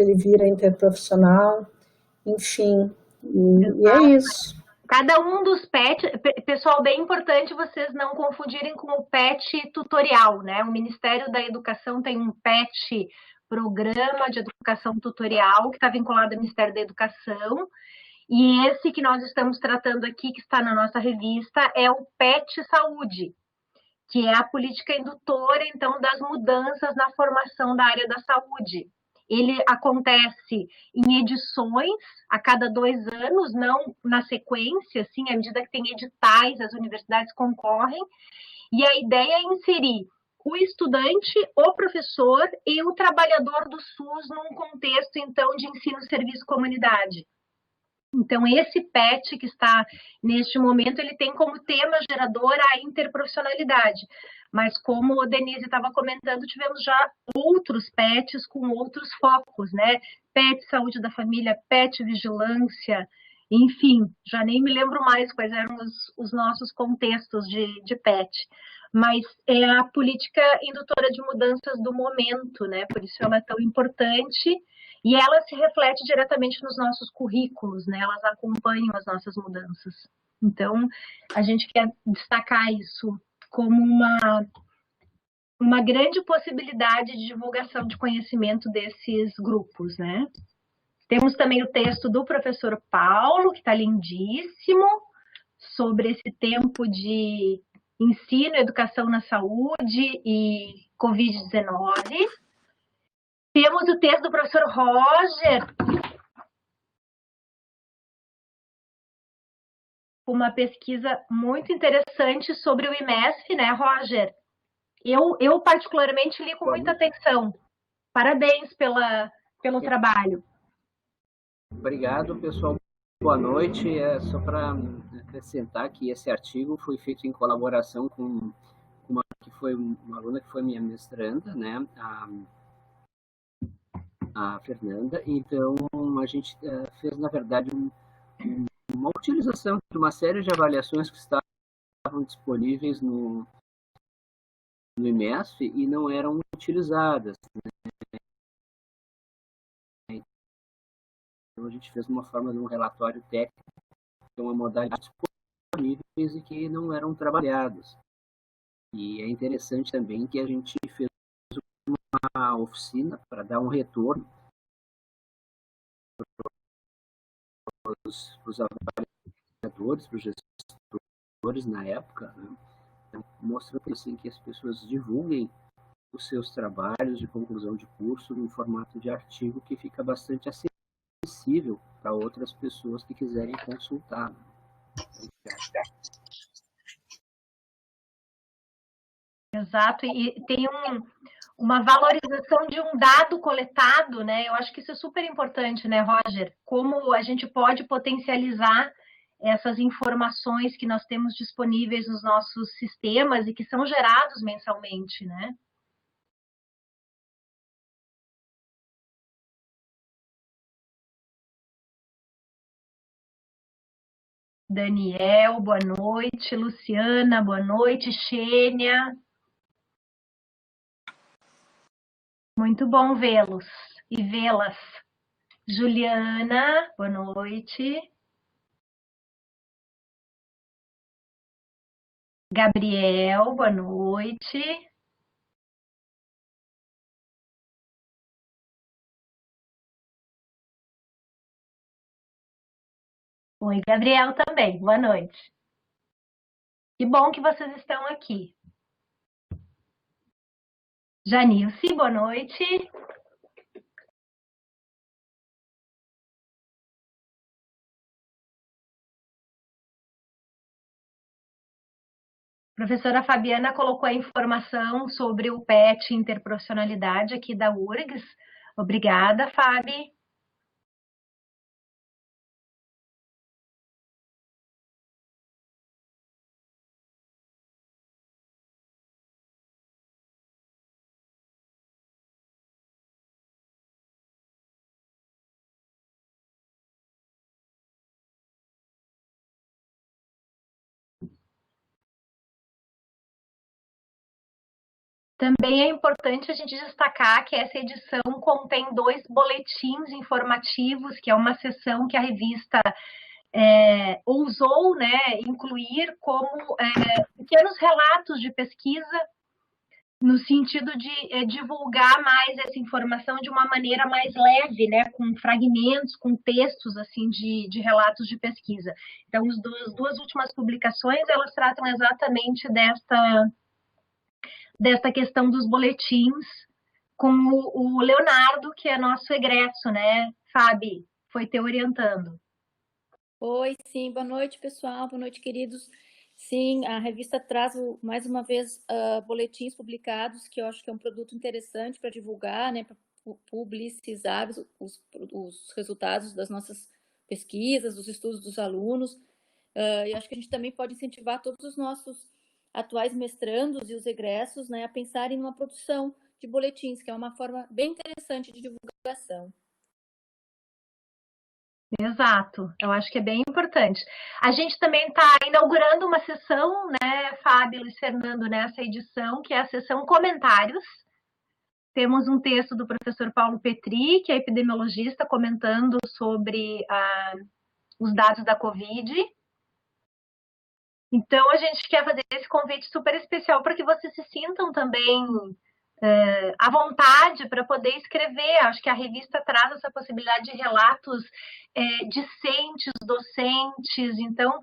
que ele vira interprofissional, enfim, e é isso. Cada um dos PET, pessoal, bem importante vocês não confundirem com o PET tutorial, né? O Ministério da Educação tem um PET, Programa de Educação Tutorial, que está vinculado ao Ministério da Educação, e esse que nós estamos tratando aqui, que está na nossa revista, é o PET Saúde, que é a política indutora, então, das mudanças na formação da área da saúde. Ele acontece em edições a cada 2 anos, não na sequência, assim, à medida que tem editais, as universidades concorrem, e a ideia é inserir o estudante, o professor e o trabalhador do SUS num contexto, então, de ensino, serviço, comunidade. Então, esse PET que está neste momento, ele tem como tema gerador a interprofissionalidade. Mas, como a Denise estava comentando, tivemos já outros PETs com outros focos, né? PET Saúde da Família, PET Vigilância, enfim, já nem me lembro mais quais eram os nossos contextos de PET. Mas é a política indutora de mudanças do momento, né? Por isso ela é tão importante. E ela se reflete diretamente nos nossos currículos, né? Elas acompanham as nossas mudanças. Então, a gente quer destacar isso como uma grande possibilidade de divulgação de conhecimento desses grupos, né? Temos também o texto do professor Paulo, que está lindíssimo, sobre esse tempo de ensino, educação na saúde e Covid-19. Temos o texto do professor Roger, uma pesquisa muito interessante sobre o IMESF, né, Roger? Eu particularmente li com muita atenção. Parabéns pelo trabalho. Obrigado, pessoal. Boa noite. Só para acrescentar que esse artigo foi feito em colaboração com uma aluna que foi minha mestranda, né, a Fernanda. Então, a gente fez, na verdade, uma utilização de uma série de avaliações que estavam disponíveis no IMESF e não eram utilizadas, né? Então, a gente fez uma forma de um relatório técnico, uma modalidade disponíveis e que não eram trabalhados. E é interessante também que a gente fez uma oficina para dar um retorno para os avaliadores, para os gestores na época, né? Então, mostrando assim, que as pessoas divulguem os seus trabalhos de conclusão de curso no formato de artigo que fica bastante acessível para outras pessoas que quiserem consultar. Exato, e tem uma valorização de um dado coletado, né? Eu acho que isso é super importante, né, Roger? Como a gente pode potencializar essas informações que nós temos disponíveis nos nossos sistemas e que são gerados mensalmente, né? Daniel, boa noite. Luciana, boa noite. Xênia. Muito bom vê-los e vê-las. Juliana, boa noite. Gabriel, boa noite. Oi, Gabriel também, boa noite. Que bom que vocês estão aqui. Janilce, boa noite. A professora Fabiana colocou a informação sobre o PET interprofissionalidade aqui da URGS. Obrigada, Fabi. Também é importante a gente destacar que essa edição contém 2 boletins informativos, que é uma seção que a revista ousou, né, incluir como pequenos relatos de pesquisa, no sentido de divulgar mais essa informação de uma maneira mais leve, né, com fragmentos, com textos assim de relatos de pesquisa. Então, as 2 últimas publicações, elas tratam exatamente desta questão dos boletins, com o Leonardo, que é nosso egresso, né, Fabi, foi te orientando. Oi, sim, boa noite, pessoal, boa noite, queridos. Sim, a revista traz, mais uma vez, boletins publicados, que eu acho que é um produto interessante para divulgar, né, para publicizar os resultados das nossas pesquisas, dos estudos dos alunos. E acho que a gente também pode incentivar todos os nossos atuais mestrandos e os egressos, né, a pensarem numa produção de boletins, que é uma forma bem interessante de divulgação. Exato, eu acho que é bem importante. A gente também está inaugurando uma sessão, né, Fábio, Luiz Fernando, nessa edição, que é a sessão comentários. Temos um texto do professor Paulo Petri, que é epidemiologista, comentando sobre os dados da Covid. Então, a gente quer fazer esse convite super especial para que vocês se sintam também à vontade para poder escrever. Acho que a revista traz essa possibilidade de relatos discentes, docentes. Então,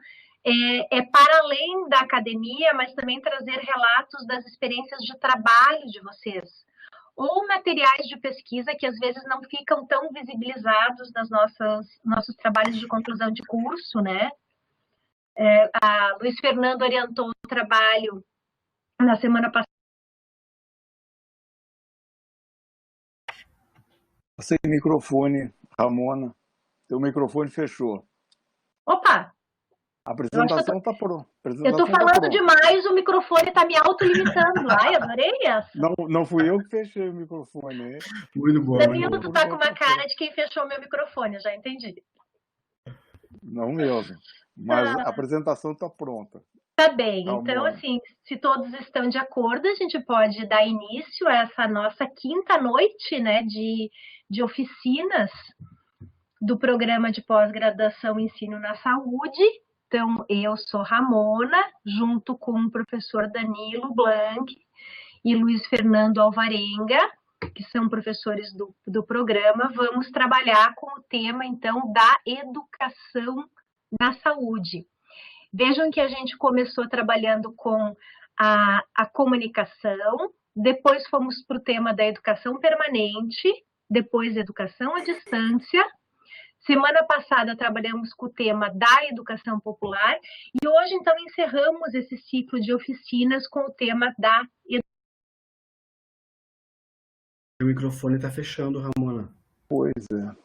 para além da academia, mas também trazer relatos das experiências de trabalho de vocês. Ou materiais de pesquisa que às vezes não ficam tão visibilizados nas nossos trabalhos de conclusão de curso, né? A Luiz Fernando orientou o trabalho na semana passada. Sem microfone, Ramona. Teu microfone fechou. Opa! A apresentação está pronta. Eu estou falando demais, o microfone está me autolimitando. Ai, adorei essa. Não fui eu que fechei o microfone. Muito bom. Danilo, tu tá com uma cara de quem fechou meu microfone, já entendi. Não mesmo. Mas a apresentação está pronta. Tá bem. Então, assim, se todos estão de acordo, a gente pode dar início a essa nossa quinta noite, né, de oficinas do programa de pós-graduação em Ensino na Saúde. Então, eu sou Ramona, junto com o professor Danilo Blanc e Luiz Fernando Alvarenga, que são professores do programa, vamos trabalhar com o tema, então, da educação na saúde. Vejam que a gente começou trabalhando com a comunicação, depois fomos para o tema da educação permanente, depois educação à distância. Semana passada trabalhamos com o tema da educação popular e hoje, então, encerramos esse ciclo de oficinas com o tema da educação. O microfone está fechando, Ramona. Pois é.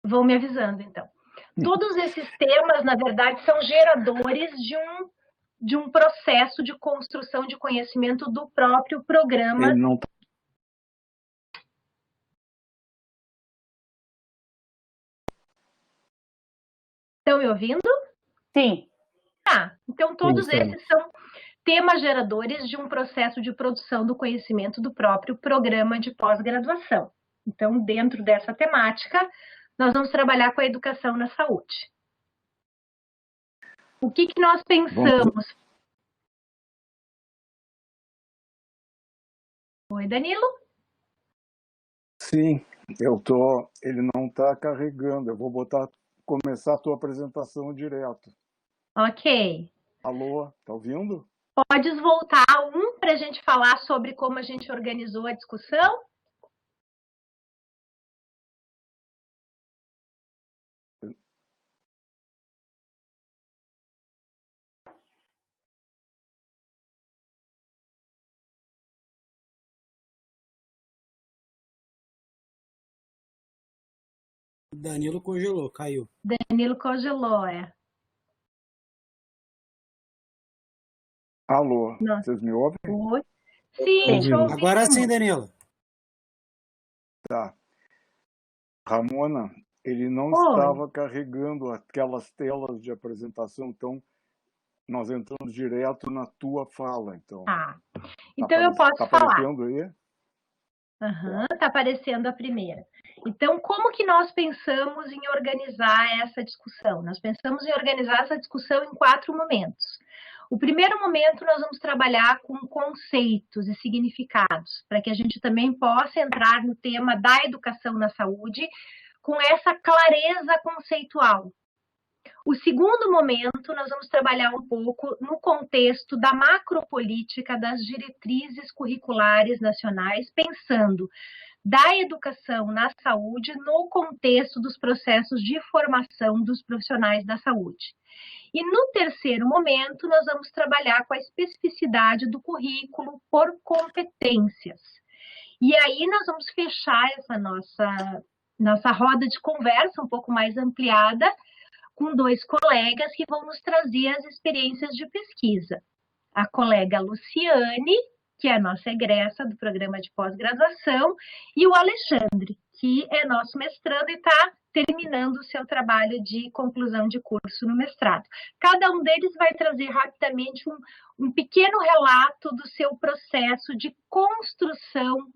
Vão me avisando, então. Todos esses temas, na verdade, são geradores de um processo de construção de conhecimento do próprio programa. Ele não tá... Estão me ouvindo? Sim. Então todos esses são temas geradores de um processo de produção do conhecimento do próprio programa de pós-graduação. Então, dentro dessa temática, nós vamos trabalhar com a educação na saúde. O que nós pensamos? Oi, Danilo? Sim, ele não está carregando. Eu vou começar a tua apresentação direto. Ok. Alô, tá ouvindo? Podes voltar para a gente falar sobre como a gente organizou a discussão? Danilo congelou, caiu. Danilo congelou, Alô, vocês me ouvem? Oi. Sim, te ouvimos. Agora sim, Danilo. Tá. Ramona, ele não estava carregando aquelas telas de apresentação, então nós entramos direto na tua fala, então. Então, eu posso falar. Está aparecendo aí? Está aparecendo a primeira. Então, como que nós pensamos em organizar essa discussão? Nós pensamos em organizar essa discussão em 4 momentos. O primeiro momento, nós vamos trabalhar com conceitos e significados, para que a gente também possa entrar no tema da educação na saúde com essa clareza conceitual. O segundo momento, nós vamos trabalhar um pouco no contexto da macropolítica das diretrizes curriculares nacionais, pensando da educação na saúde no contexto dos processos de formação dos profissionais da saúde. E no terceiro momento, nós vamos trabalhar com a especificidade do currículo por competências. E aí nós vamos fechar essa nossa roda de conversa um pouco mais ampliada com 2 colegas que vão nos trazer as experiências de pesquisa. A colega Luciane, que é a nossa egressa do programa de pós-graduação, e o Alexandre, que é nosso mestrando e está terminando o seu trabalho de conclusão de curso no mestrado. Cada um deles vai trazer rapidamente um pequeno relato do seu processo de construção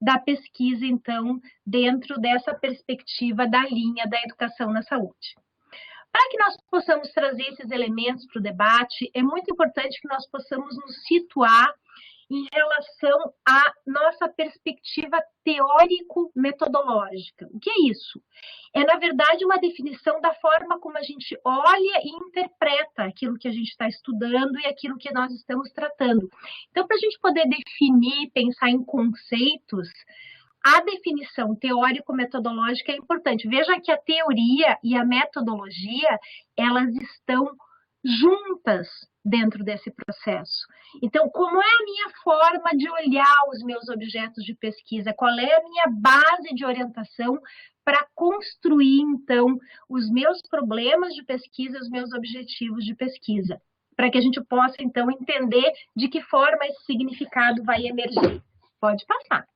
da pesquisa, então, dentro dessa perspectiva da linha da educação na saúde. Para que nós possamos trazer esses elementos para o debate, é muito importante que nós possamos nos situar em relação à nossa perspectiva teórico-metodológica. O que é isso? É, na verdade, uma definição da forma como a gente olha e interpreta aquilo que a gente está estudando e aquilo que nós estamos tratando. Então, para a gente poder definir, pensar em conceitos, a definição teórico-metodológica é importante. Veja que a teoria e a metodologia, elas estão juntas dentro desse processo. Então, como é a minha forma de olhar os meus objetos de pesquisa? Qual é a minha base de orientação para construir, então, os meus problemas de pesquisa, os meus objetivos de pesquisa? Para que a gente possa, então, entender de que forma esse significado vai emergir. Pode passar.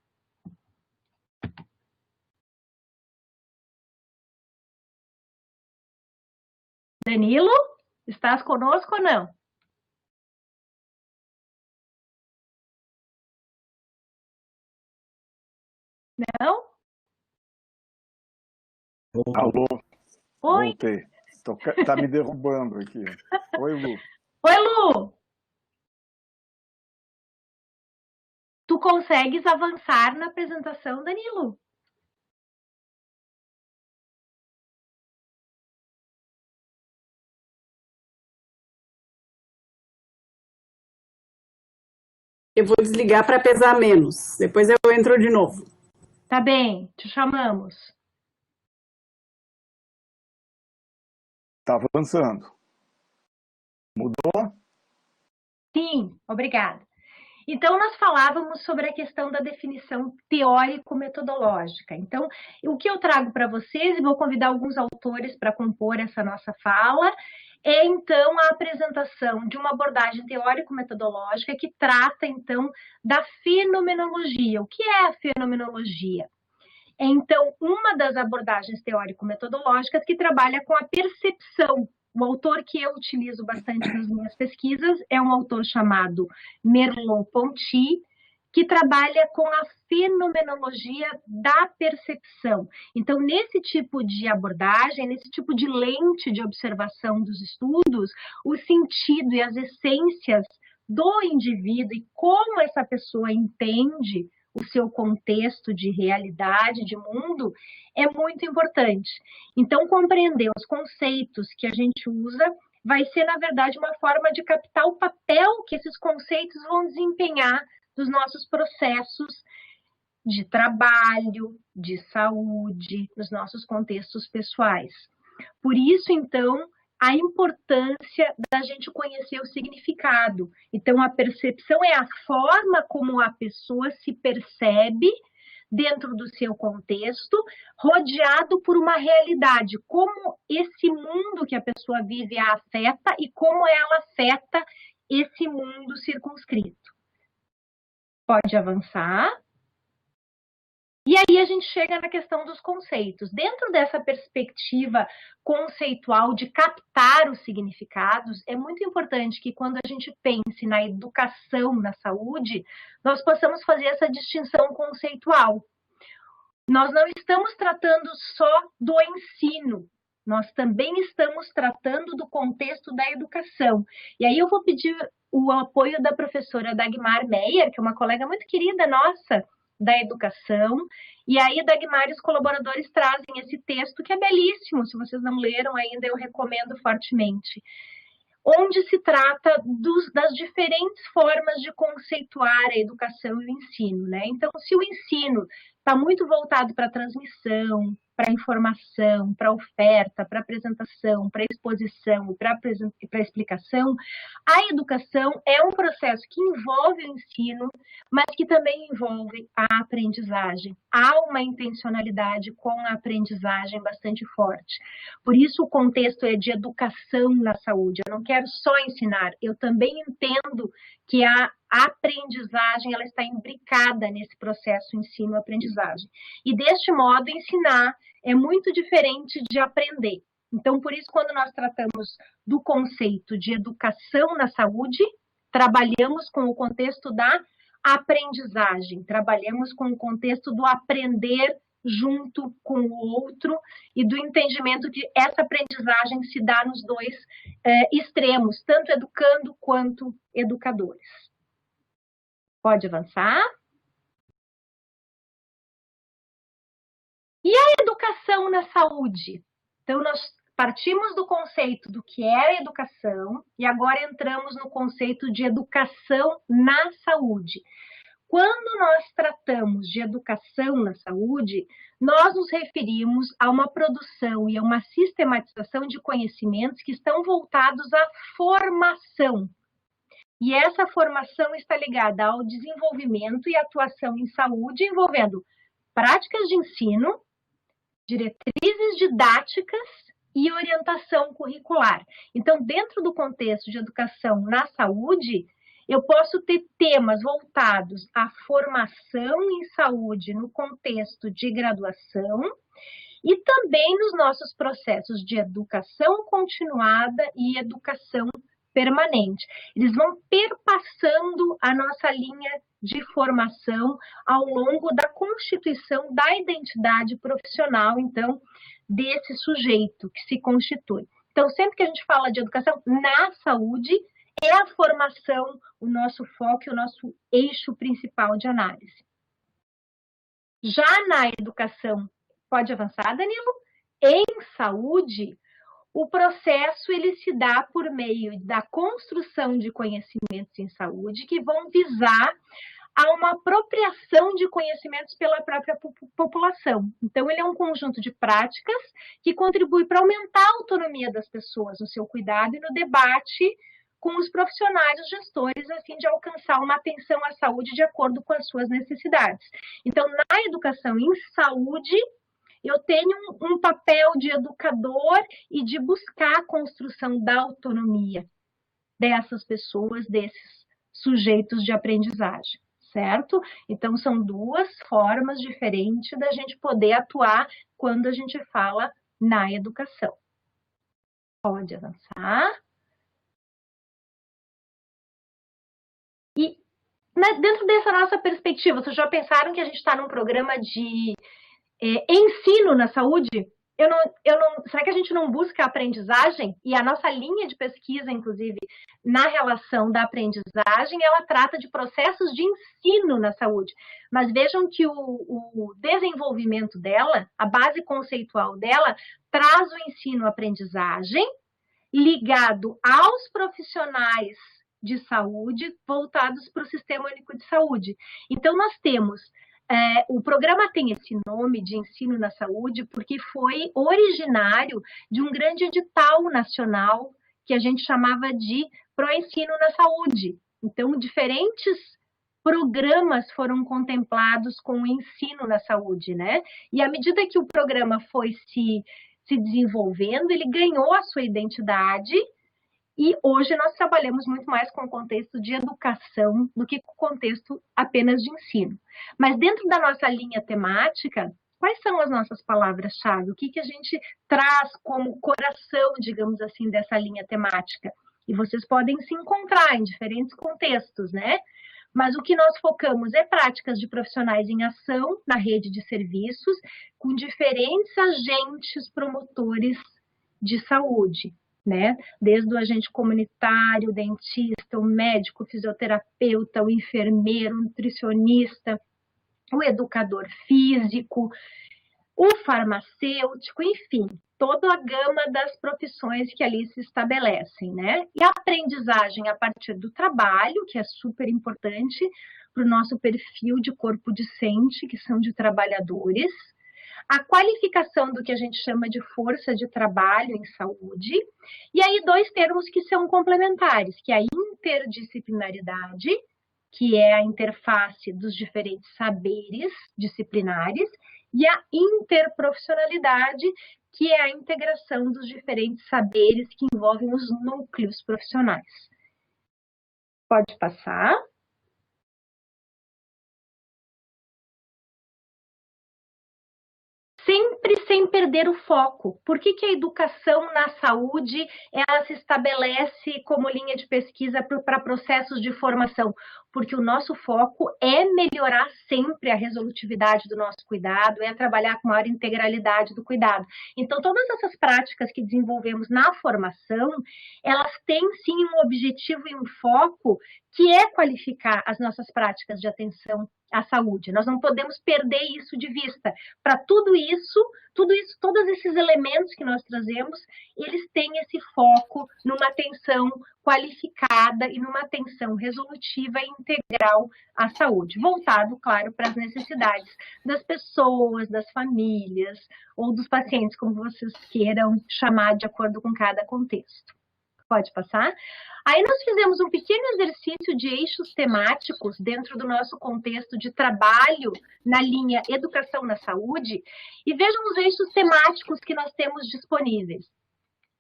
Danilo, estás conosco ou não? Não? Alô? Oi. Voltei. Tá me derrubando aqui. Oi, Lu. Oi, Lu. Tu consegues avançar na apresentação, Danilo? Eu vou desligar para pesar menos. Depois eu entro de novo. Tá bem, te chamamos. Tá avançando. Mudou? Sim, obrigada. Então, nós falávamos sobre a questão da definição teórico-metodológica. Então, o que eu trago para vocês, e vou convidar alguns autores para compor essa nossa fala, é, então, a apresentação de uma abordagem teórico-metodológica que trata, então, da fenomenologia. O que é a fenomenologia? É, então, uma das abordagens teórico-metodológicas que trabalha com a percepção. O autor que eu utilizo bastante nas minhas pesquisas é um autor chamado Merleau-Ponty, que trabalha com a fenomenologia da percepção. Então, nesse tipo de abordagem, nesse tipo de lente de observação dos estudos, o sentido e as essências do indivíduo e como essa pessoa entende o seu contexto de realidade, de mundo, é muito importante. Então, compreender os conceitos que a gente usa vai ser, na verdade, uma forma de captar o papel que esses conceitos vão desempenhar nos nossos processos de trabalho, de saúde, nos nossos contextos pessoais. Por isso, então, a importância da gente conhecer o significado. Então, a percepção é a forma como a pessoa se percebe dentro do seu contexto, rodeado por uma realidade, como esse mundo que a pessoa vive a afeta e como ela afeta esse mundo circunscrito. Pode avançar. E aí a gente chega na questão dos conceitos. Dentro dessa perspectiva conceitual de captar os significados, é muito importante que quando a gente pense na educação na saúde, nós possamos fazer essa distinção conceitual. Nós não estamos tratando só do ensino, nós também estamos tratando do contexto da educação. E aí eu vou pedir o apoio da professora Dagmar Meyer, que é uma colega muito querida nossa, da educação, e aí Dagmar e os colaboradores trazem esse texto que é belíssimo, se vocês não leram ainda, eu recomendo fortemente, onde se trata das diferentes formas de conceituar a educação e o ensino, né? Então, se o ensino está muito voltado para a transmissão, para a informação, para a oferta, para a apresentação, para a exposição e para a explicação, a educação é um processo que envolve o ensino, mas que também envolve a aprendizagem. Há uma intencionalidade com a aprendizagem bastante forte. Por isso o contexto é de educação na saúde. Eu não quero só ensinar, eu também entendo que a aprendizagem ela está imbricada nesse processo ensino-aprendizagem. E deste modo, ensinar é muito diferente de aprender. Então, por isso, quando nós tratamos do conceito de educação na saúde, trabalhamos com o contexto da aprendizagem, trabalhamos com o contexto do aprender junto com o outro e do entendimento que essa aprendizagem se dá nos dois extremos, tanto educando quanto educadores. Pode avançar. E a educação na saúde? Então, nós partimos do conceito do que é a educação e agora entramos no conceito de educação na saúde. Quando nós tratamos de educação na saúde, nós nos referimos a uma produção e a uma sistematização de conhecimentos que estão voltados à formação. E essa formação está ligada ao desenvolvimento e atuação em saúde, envolvendo práticas de ensino, diretrizes didáticas e orientação curricular. Então, dentro do contexto de educação na saúde, eu posso ter temas voltados à formação em saúde no contexto de graduação e também nos nossos processos de educação continuada e educação permanente. Eles vão perpassando a nossa linha de formação ao longo da constituição da identidade profissional, então, desse sujeito que se constitui. Então, sempre que a gente fala de educação na saúde, é a formação o nosso foco e o nosso eixo principal de análise. Já na educação, pode avançar, Danilo? Em saúde, o processo ele se dá por meio da construção de conhecimentos em saúde que vão visar a uma apropriação de conhecimentos pela própria população. Então, ele é um conjunto de práticas que contribui para aumentar a autonomia das pessoas no seu cuidado e no debate com os profissionais, os gestores, a fim de alcançar uma atenção à saúde de acordo com as suas necessidades. Então, na educação em saúde, eu tenho um papel de educador e de buscar a construção da autonomia dessas pessoas, desses sujeitos de aprendizagem, certo? Então, são duas formas diferentes da gente poder atuar quando a gente fala na educação. Pode avançar. E dentro dessa nossa perspectiva, vocês já pensaram que a gente está num programa de ensino na saúde? Será que a gente não busca a aprendizagem? E a nossa linha de pesquisa, inclusive, na relação da aprendizagem, ela trata de processos de ensino na saúde. Mas vejam que o desenvolvimento dela, a base conceitual dela, traz o ensino-aprendizagem ligado aos profissionais de saúde voltados para o Sistema Único de Saúde. Então, nós temos o programa tem esse nome de ensino na saúde porque foi originário de um grande edital nacional que a gente chamava de Proensino na Saúde. Então, diferentes programas foram contemplados com o ensino na saúde, né? E à medida que o programa foi se desenvolvendo, ele ganhou a sua identidade E hoje nós trabalhamos muito mais com o contexto de educação do que com o contexto apenas de ensino. Mas dentro da nossa linha temática, quais são as nossas palavras-chave? O que a gente traz como coração, digamos assim, dessa linha temática? E vocês podem se encontrar em diferentes contextos, né? Mas o que nós focamos é práticas de profissionais em ação na rede de serviços com diferentes agentes promotores de saúde, né? Desde o agente comunitário, o dentista, o médico, o fisioterapeuta, o enfermeiro, o nutricionista, o educador físico, o farmacêutico, enfim, toda a gama das profissões que ali se estabelecem, né? E a aprendizagem a partir do trabalho, que é super importante para o nosso perfil de corpo discente, que são de trabalhadores, a qualificação do que a gente chama de força de trabalho em saúde, e aí 2 termos que são complementares, que é a interdisciplinaridade, que é a interface dos diferentes saberes disciplinares, e a interprofissionalidade, que é a integração dos diferentes saberes que envolvem os núcleos profissionais. Pode passar. Sempre sem perder o foco. Por que a educação na saúde ela se estabelece como linha de pesquisa para processos de formação? Porque o nosso foco é melhorar sempre a resolutividade do nosso cuidado, é trabalhar com maior integralidade do cuidado. Então, todas essas práticas que desenvolvemos na formação, elas têm sim um objetivo e um foco que é qualificar as nossas práticas de atenção à saúde. Nós não podemos perder isso de vista. Para tudo isso, todos esses elementos que nós trazemos, eles têm esse foco numa atenção qualificada e numa atenção resolutiva e integral à saúde, voltado, claro, para as necessidades das pessoas, das famílias ou dos pacientes, como vocês queiram chamar de acordo com cada contexto. Pode passar? Aí nós fizemos um pequeno exercício de eixos temáticos dentro do nosso contexto de trabalho na linha Educação na Saúde e vejam os eixos temáticos que nós temos disponíveis.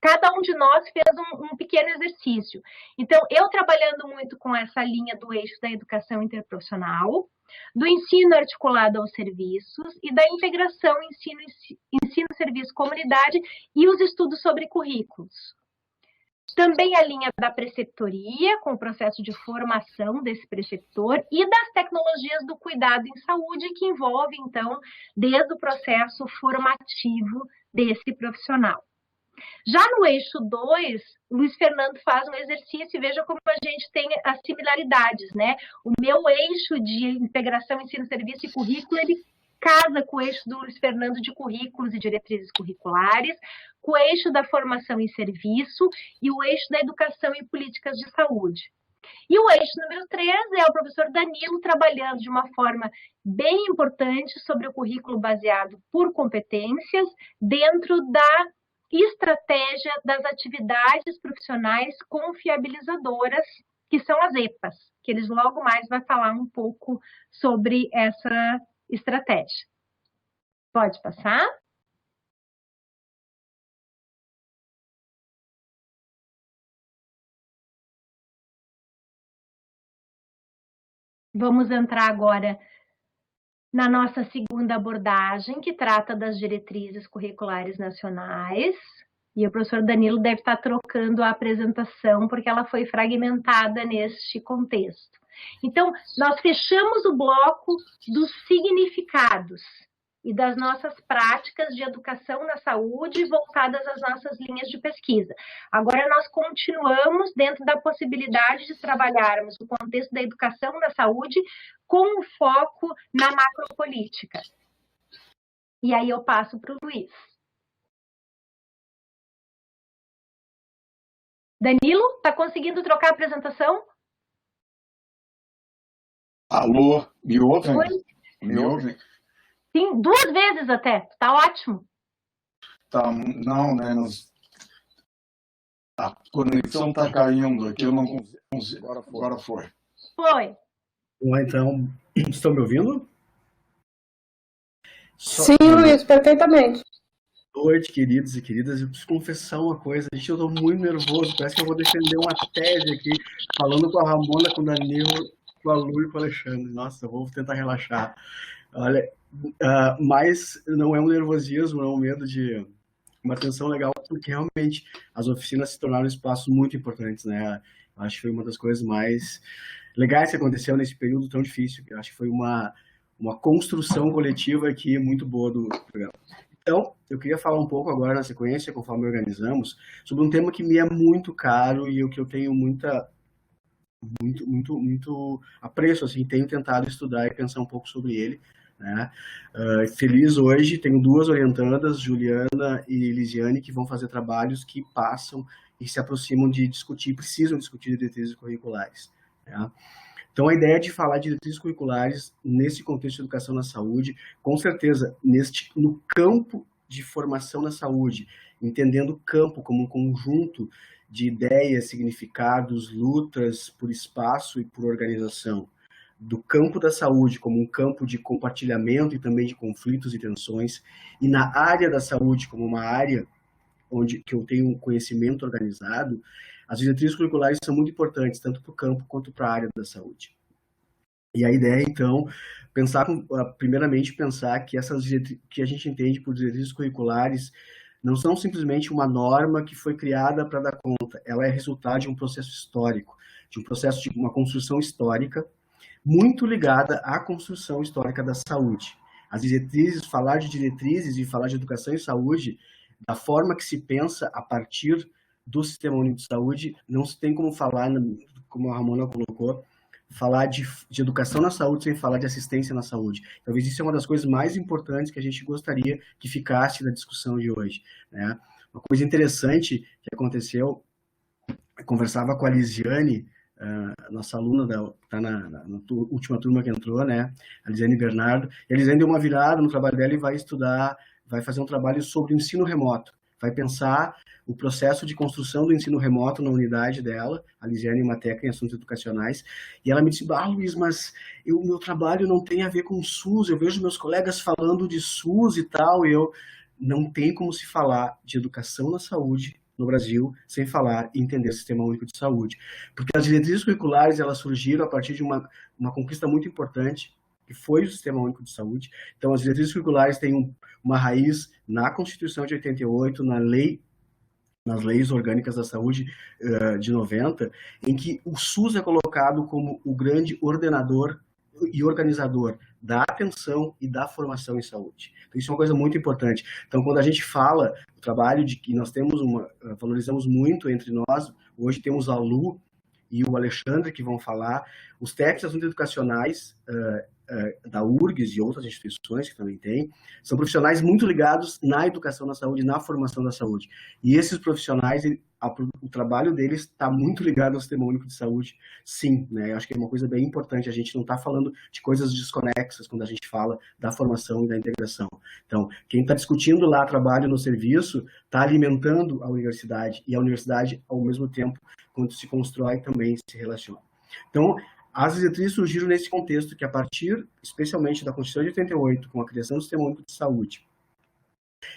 Cada um de nós fez um pequeno exercício. Então, eu trabalhando muito com essa linha do eixo da educação interprofissional, do ensino articulado aos serviços e da integração ensino, serviço, comunidade e os estudos sobre currículos. Também a linha da preceptoria, com o processo de formação desse preceptor, e das tecnologias do cuidado em saúde, que envolve, então, desde o processo formativo desse profissional. Já no eixo 2, Luiz Fernando faz um exercício e veja como a gente tem as similaridades, né? O meu eixo de integração, ensino, serviço e currículo, ele casa com o eixo do Luiz Fernando de currículos e diretrizes curriculares, com o eixo da formação e serviço e o eixo da educação e políticas de saúde. E o eixo número 3 é o professor Danilo trabalhando de uma forma bem importante sobre o currículo baseado por competências dentro da estratégia das atividades profissionais confiabilizadoras, que são as EPAs, que eles logo mais vai falar um pouco sobre essa estratégia. Pode passar? Vamos entrar agora na nossa segunda abordagem, que trata das diretrizes curriculares nacionais. E o professor Danilo deve estar trocando a apresentação, porque ela foi fragmentada neste contexto. Então, nós fechamos o bloco dos significados e das nossas práticas de educação na saúde voltadas às nossas linhas de pesquisa. Agora, nós continuamos dentro da possibilidade de trabalharmos o contexto da educação na saúde com um foco na macropolítica. E aí eu passo para o Luiz. Danilo, está conseguindo trocar a apresentação? Alô, me ouvem? Oi? Me ouvem? Sim, 2 vezes até, tá ótimo. Tá, não, né? A conexão está caindo aqui, eu não consigo. Agora foi. Foi. Bom, então, estão me ouvindo? Sim, Luiz, perfeitamente. noite, queridos e queridas. Eu preciso confessar uma coisa, gente, eu estou muito nervoso, parece que eu vou defender uma tese aqui, falando com a Ramona, com o Danilo, com a Lu e com o Alexandre. Nossa, eu vou tentar relaxar. Olha, mas não é um nervosismo, não é um medo de uma tensão legal, porque realmente as oficinas se tornaram espaços muito importantes, né? Acho que foi uma das coisas mais legais que aconteceu nesse período tão difícil. Acho que foi uma construção coletiva aqui muito boa do programa. Então, eu queria falar um pouco agora na sequência, conforme organizamos, sobre um tema que me é muito caro e o que eu tenho muito apreço, assim, tenho tentado estudar e pensar um pouco sobre ele, né? Feliz hoje, tenho duas orientandas, Juliana e Lisiane, que vão fazer trabalhos que passam e se aproximam de discutir, precisam discutir diretrizes curriculares, né? Então, a ideia de falar de diretrizes curriculares nesse contexto de educação na saúde, com certeza, no campo de formação na saúde, entendendo o campo como um conjunto de ideias, significados, lutas por espaço e por organização, do campo da saúde como um campo de compartilhamento e também de conflitos e tensões, e na área da saúde como uma área onde que eu tenho um conhecimento organizado, as diretrizes curriculares são muito importantes, tanto para o campo quanto para a área da saúde. E a ideia, então, primeiramente pensar que que a gente entende por diretrizes curriculares não são simplesmente uma norma que foi criada para dar conta, ela é resultado de um processo histórico, de um processo de uma construção histórica, muito ligada à construção histórica da saúde. As diretrizes, falar de diretrizes e falar de educação e saúde, da forma que se pensa a partir do Sistema Único de Saúde, não se tem como falar, como a Ramona colocou, falar de educação na saúde sem falar de assistência na saúde. Talvez isso é uma das coisas mais importantes que a gente gostaria que ficasse na discussão de hoje, né? Uma coisa interessante que aconteceu, eu conversava com a Lisiane, nossa aluna, está na última turma que entrou, né? A Lisiane Bernardo, e a Lisiane deu uma virada no trabalho dela e vai fazer um trabalho sobre o ensino remoto, vai pensar o processo de construção do ensino remoto na unidade dela, a Lisiane é uma técnica em assuntos educacionais, e ela me disse, Luiz, mas o meu trabalho não tem a ver com o SUS, eu vejo meus colegas falando de SUS e tal, e eu não tem como se falar de educação na saúde no Brasil sem falar e entender o Sistema Único de Saúde. Porque as diretrizes curriculares, elas surgiram a partir de uma conquista muito importante, que foi o Sistema Único de Saúde. Então, as diretrizes curriculares têm uma raiz na Constituição de 88, nas leis orgânicas da saúde de 90, em que o SUS é colocado como o grande ordenador e organizador da atenção e da formação em saúde. Então, isso é uma coisa muito importante. Então, quando a gente fala o trabalho de que nós temos valorizamos muito entre nós, hoje temos a Lu e o Alexandre que vão falar, os técnicos de assuntos educacionais da URGS e outras instituições que também tem, são profissionais muito ligados na educação da saúde, na formação da saúde. E esses profissionais, o trabalho deles está muito ligado ao Sistema Único de Saúde, sim, né? Eu acho que é uma coisa bem importante, a gente não está falando de coisas desconexas quando a gente fala da formação e da integração. Então, quem está discutindo lá trabalho no serviço, está alimentando a universidade, e a universidade, ao mesmo tempo, quando se constrói, também se relaciona. Então, as diretrizes surgiram nesse contexto que, a partir, especialmente da Constituição de 88, com a criação do Sistema Único de Saúde,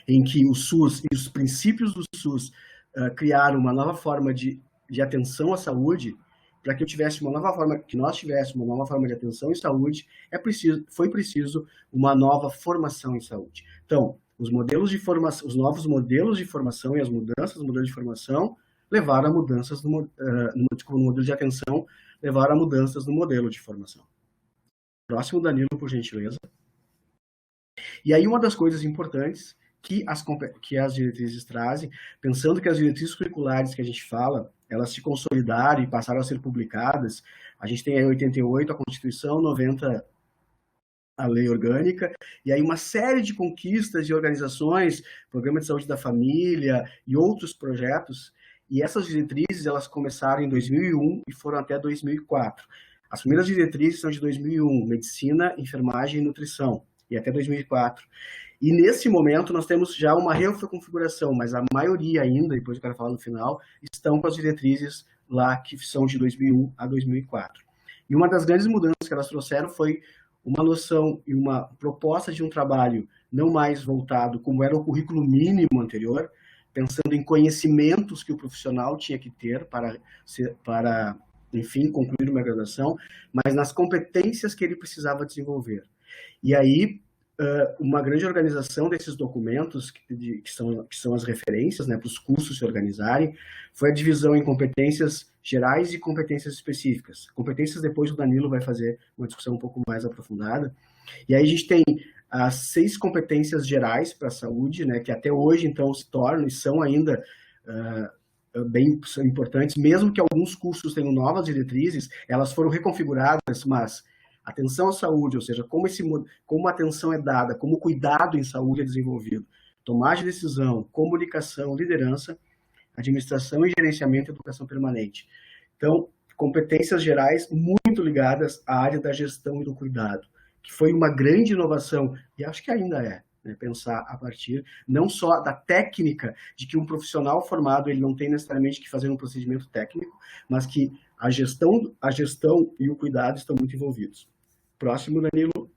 em que o SUS e os princípios do SUS criaram uma nova forma de atenção à saúde, para que nós tivéssemos uma nova forma de atenção em saúde, foi preciso uma nova formação em saúde. Então, os novos modelos de formação e as mudanças no modelo de formação levaram a mudanças no modelo de atenção, levaram a mudanças no modelo de formação. Próximo, Danilo, por gentileza. E aí, uma das coisas importantes que as diretrizes trazem, pensando que as diretrizes curriculares que a gente fala, elas se consolidaram e passaram a ser publicadas, a gente tem aí 88 a Constituição, 90 a Lei Orgânica, e aí uma série de conquistas de organizações, Programa de Saúde da Família e outros projetos. E essas diretrizes, elas começaram em 2001 e foram até 2004. As primeiras diretrizes são de 2001, Medicina, Enfermagem e Nutrição, e até 2004. E nesse momento nós temos já uma reconfiguração, mas a maioria ainda, depois eu quero falar no final, estão com as diretrizes lá que são de 2001 a 2004. E uma das grandes mudanças que elas trouxeram foi uma noção e uma proposta de um trabalho não mais voltado como era o currículo mínimo anterior, pensando em conhecimentos que o profissional tinha que ter para enfim, concluir uma graduação, mas nas competências que ele precisava desenvolver. E aí, uma grande organização desses documentos, que são as referências, né, para os cursos se organizarem, foi a divisão em competências gerais e competências específicas. Competências, depois o Danilo vai fazer uma discussão um pouco mais aprofundada. E aí a gente tem as 6 competências gerais para a saúde, né, que até hoje, então, se tornam e são ainda são importantes, mesmo que alguns cursos tenham novas diretrizes, elas foram reconfiguradas, mas atenção à saúde, ou seja, como a atenção é dada, como o cuidado em saúde é desenvolvido, tomada de decisão, comunicação, liderança, administração e gerenciamento e educação permanente. Então, competências gerais muito ligadas à área da gestão e do cuidado, que foi uma grande inovação, e acho que ainda é, né, pensar a partir não só da técnica, de que um profissional formado ele não tem necessariamente que fazer um procedimento técnico, mas que a gestão e o cuidado estão muito envolvidos. Próximo, Danilo.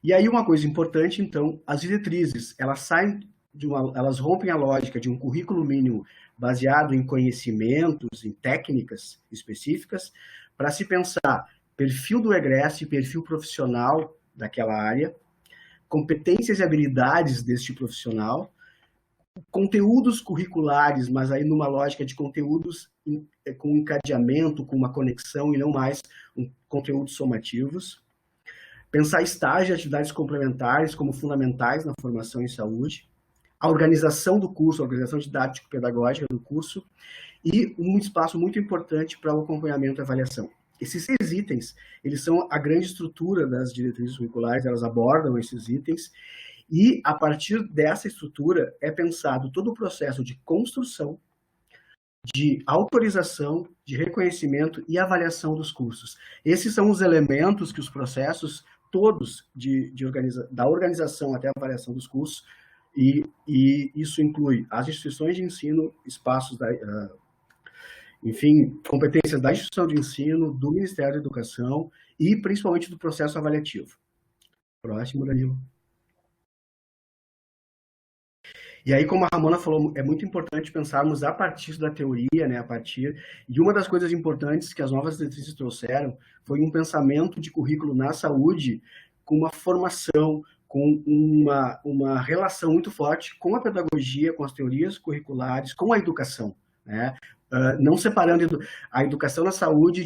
E aí uma coisa importante, então, as diretrizes, elas rompem a lógica de um currículo mínimo baseado em conhecimentos, em técnicas específicas, para se pensar perfil do egresso e perfil profissional daquela área, competências e habilidades deste profissional, conteúdos curriculares, mas aí numa lógica de conteúdos com encadeamento, com uma conexão e não mais conteúdos somativos. Pensar estágio e atividades complementares como fundamentais na formação em saúde. A organização do curso, a organização didático-pedagógica do curso e um espaço muito importante para o acompanhamento e avaliação. Esses 6 itens, eles são a grande estrutura das diretrizes curriculares, elas abordam esses itens e, a partir dessa estrutura, é pensado todo o processo de construção, de autorização, de reconhecimento e avaliação dos cursos. Esses são os elementos que os processos todos da organização até a avaliação dos cursos, e isso inclui as instituições de ensino, espaços enfim, competências da instituição de ensino, do Ministério da Educação e principalmente do processo avaliativo. Próximo, Danilo. E aí, como a Ramona falou, é muito importante pensarmos a partir da teoria, né, e uma das coisas importantes que as novas diretrizes trouxeram foi um pensamento de currículo na saúde com uma formação, com uma relação muito forte com a pedagogia, com as teorias curriculares, com a educação, né? Não separando a educação na saúde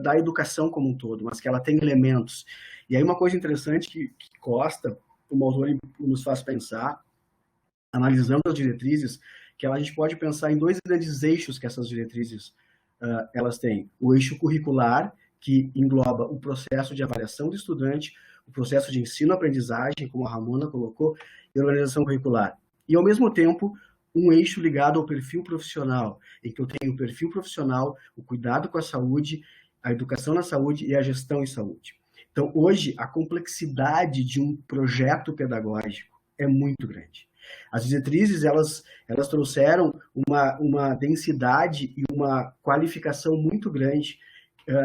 da educação como um todo, mas que ela tem elementos. E aí uma coisa interessante que Costa, o autor, nos faz pensar, analisando as diretrizes, que a gente pode pensar em 2 grandes eixos que essas diretrizes elas têm. O eixo curricular, que engloba o processo de avaliação do estudante, o processo de ensino-aprendizagem, como a Ramona colocou, e a organização curricular. E, ao mesmo tempo, um eixo ligado ao perfil profissional, em que eu tenho o perfil profissional, o cuidado com a saúde, a educação na saúde e a gestão em saúde. Então, hoje, a complexidade de um projeto pedagógico é muito grande. As diretrizes, elas trouxeram uma densidade e uma qualificação muito grande,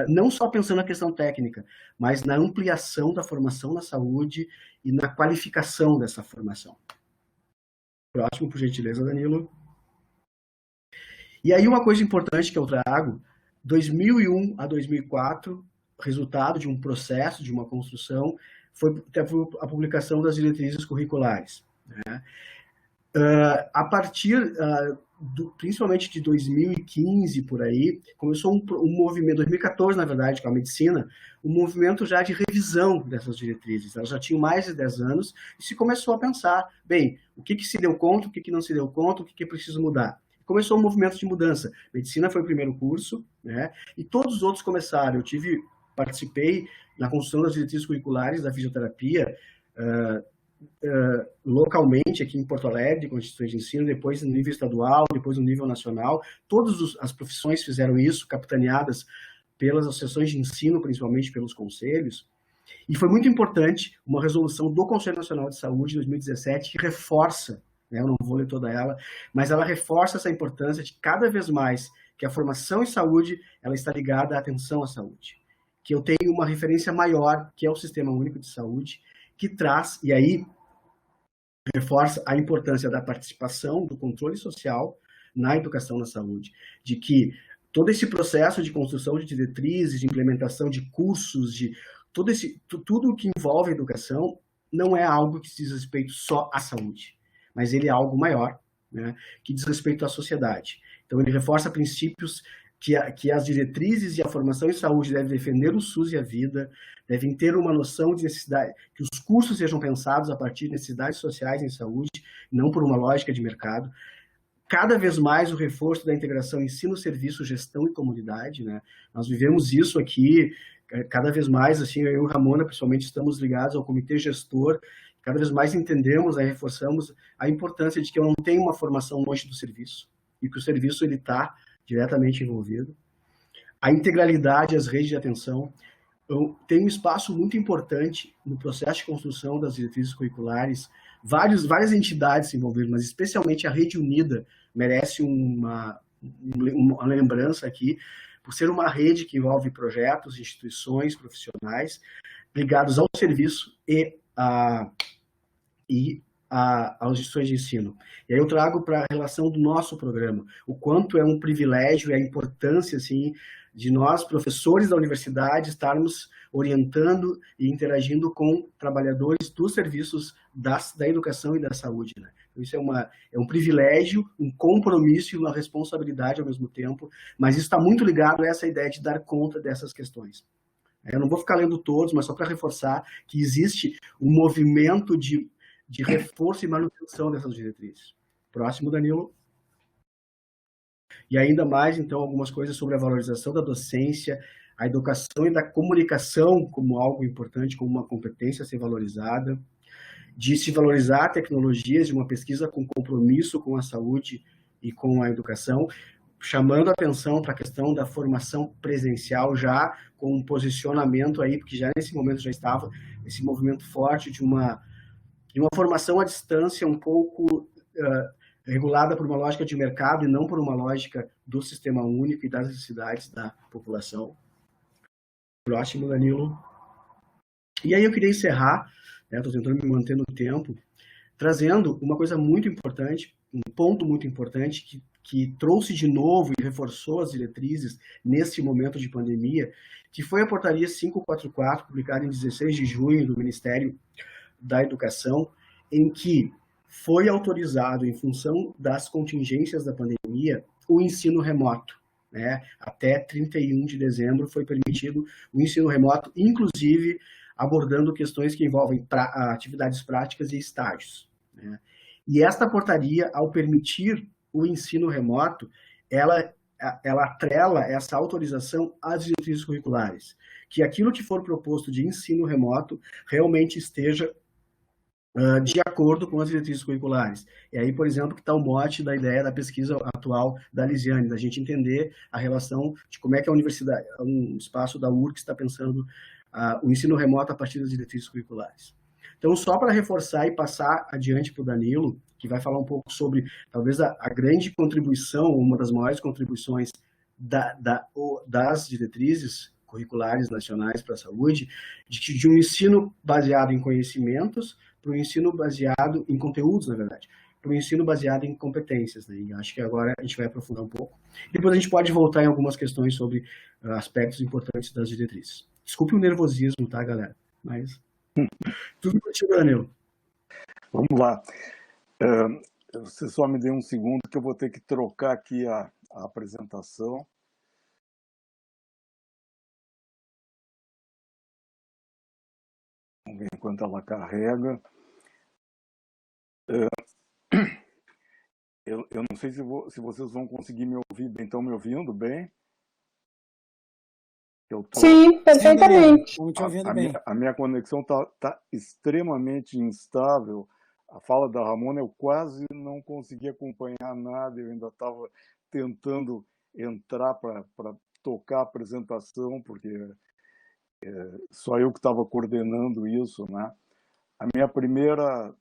não só pensando na questão técnica, mas na ampliação da formação na saúde e na qualificação dessa formação. Próximo, por gentileza, Danilo. E aí uma coisa importante que eu trago, 2001 a 2004, resultado de um processo, de uma construção, foi a publicação das diretrizes curriculares, né? A partir, principalmente de 2015, por aí, começou um movimento, 2014, na verdade, com a medicina, um movimento já de revisão dessas diretrizes. Elas já tinham mais de 10 anos e se começou a pensar, bem, o que se deu conta, o que não se deu conta, o que é preciso mudar. Começou um movimento de mudança. Medicina foi o primeiro curso, né? E todos os outros começaram. Participei na construção das diretrizes curriculares da fisioterapia, localmente aqui em Porto Alegre, com instituições de ensino, depois no nível estadual, depois no nível nacional. Todas as profissões fizeram isso, capitaneadas pelas associações de ensino, principalmente pelos conselhos. E foi muito importante uma resolução do Conselho Nacional de Saúde de 2017 que reforça, né, eu não vou ler toda ela, mas ela reforça essa importância de cada vez mais que a formação em saúde ela está ligada à atenção à saúde. Que eu tenho uma referência maior, que é o Sistema Único de Saúde, que traz, e aí reforça a importância da participação, do controle social na educação na saúde, de que todo esse processo de construção de diretrizes, de implementação de cursos, de tudo que envolve a educação, não é algo que diz respeito só à saúde, mas ele é algo maior, né, que diz respeito à sociedade. Então, ele reforça princípios que as diretrizes e a formação em saúde devem defender o SUS e a vida, devem ter uma noção de necessidade, que os cursos sejam pensados a partir de necessidades sociais em saúde, não por uma lógica de mercado. Cada vez mais o reforço da integração ensino, serviço, gestão e comunidade, né? Nós vivemos isso aqui, cada vez mais, assim, eu e o Ramona, pessoalmente, estamos ligados ao comitê gestor, cada vez mais entendemos, né, reforçamos a importância de que eu não tenho uma formação longe do serviço, e que o serviço está diretamente envolvido. A integralidade, as redes de atenção, tem um espaço muito importante no processo de construção das diretrizes curriculares, várias entidades se envolveram, mas especialmente a Rede Unida merece uma lembrança aqui, por ser uma rede que envolve projetos, instituições, profissionais, ligados ao serviço e às instituições de ensino. E aí eu trago para a relação do nosso programa, o quanto é um privilégio e a importância, assim, de nós, professores da universidade, estarmos orientando e interagindo com trabalhadores dos serviços da educação e da saúde, né? Então, isso é um privilégio, um compromisso e uma responsabilidade ao mesmo tempo, mas isso está muito ligado a essa ideia de dar conta dessas questões. Eu não vou ficar lendo todos, mas só para reforçar que existe um movimento de reforço e manutenção dessas diretrizes. Próximo, Danilo. E ainda mais, então, algumas coisas sobre a valorização da docência, a educação e da comunicação como algo importante, como uma competência a ser valorizada, de se valorizar tecnologias, de uma pesquisa com compromisso com a saúde e com a educação, chamando a atenção para a questão da formação presencial, já com um posicionamento aí, porque já nesse momento já estava esse movimento forte de uma formação à distância um pouco regulada por uma lógica de mercado e não por uma lógica do sistema único e das necessidades da população. Próximo, Danilo. E aí eu queria encerrar, estou tentando me manter no tempo, trazendo uma coisa muito importante, um ponto muito importante que trouxe de novo e reforçou as diretrizes nesse momento de pandemia, que foi a portaria 544, publicada em 16 de junho do Ministério da Educação, em que foi autorizado, em função das contingências da pandemia, o ensino remoto, né? Até 31 de dezembro foi permitido o ensino remoto, inclusive abordando questões que envolvem atividades práticas e estágios, né? E esta portaria, ao permitir o ensino remoto, ela atrela essa autorização às diretrizes curriculares, que aquilo que for proposto de ensino remoto realmente esteja de acordo com as diretrizes curriculares. E aí, por exemplo, que está o mote da ideia da pesquisa atual da Lisiane, da gente entender a relação de como é que a universidade, um espaço da URCS está pensando o ensino remoto a partir das diretrizes curriculares. Então, só para reforçar e passar adiante para o Danilo, que vai falar um pouco sobre, talvez, a grande contribuição, uma das maiores contribuições das diretrizes curriculares nacionais para a saúde, de um ensino baseado em conhecimentos para um ensino baseado em conteúdos, na verdade, para um ensino baseado em competências, né? E acho que agora a gente vai aprofundar um pouco. Depois a gente pode voltar em algumas questões sobre aspectos importantes das diretrizes. Desculpe o nervosismo, tá, galera? Mas tudo contigo, Danilo. Vamos lá. Você só me dê um segundo que eu vou ter que trocar aqui a apresentação. Vamos ver enquanto ela carrega. Eu não sei se vocês vão conseguir me ouvir bem. Estão me ouvindo bem? Sim, perfeitamente. Estamos te ouvindo bem. A minha conexão tá extremamente instável. A fala da Ramona eu quase não consegui acompanhar nada. Eu ainda estava tentando entrar para tocar a apresentação, porque só eu que estava coordenando isso, né? A minha primeira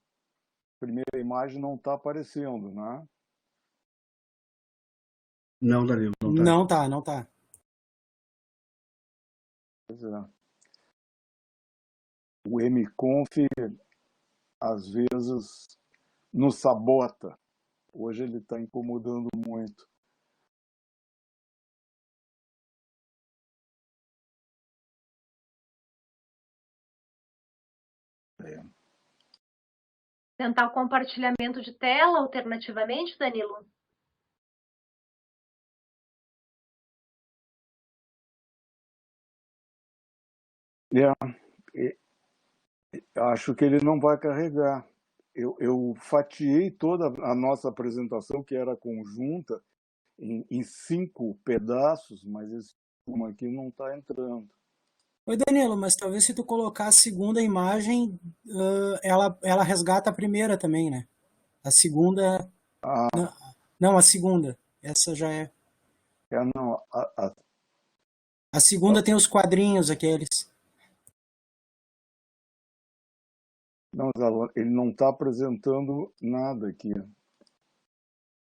imagem não está aparecendo, né? Não, Danilo, não tá. Não tá. Pois é. o MConf, às vezes, nos sabota. Hoje ele está incomodando muito. Tentar o compartilhamento de tela alternativamente, Danilo? Acho que ele não vai carregar. Eu fatiei toda a nossa apresentação, que era conjunta, em 5 pedaços, mas esse uma aqui não está entrando. Oi, Danilo, mas talvez se tu colocar a segunda imagem, ela resgata a primeira também, né? A segunda... Ah, Não, a segunda. Essa já é... não, A segunda tem os quadrinhos aqueles. não, ele não está apresentando nada aqui.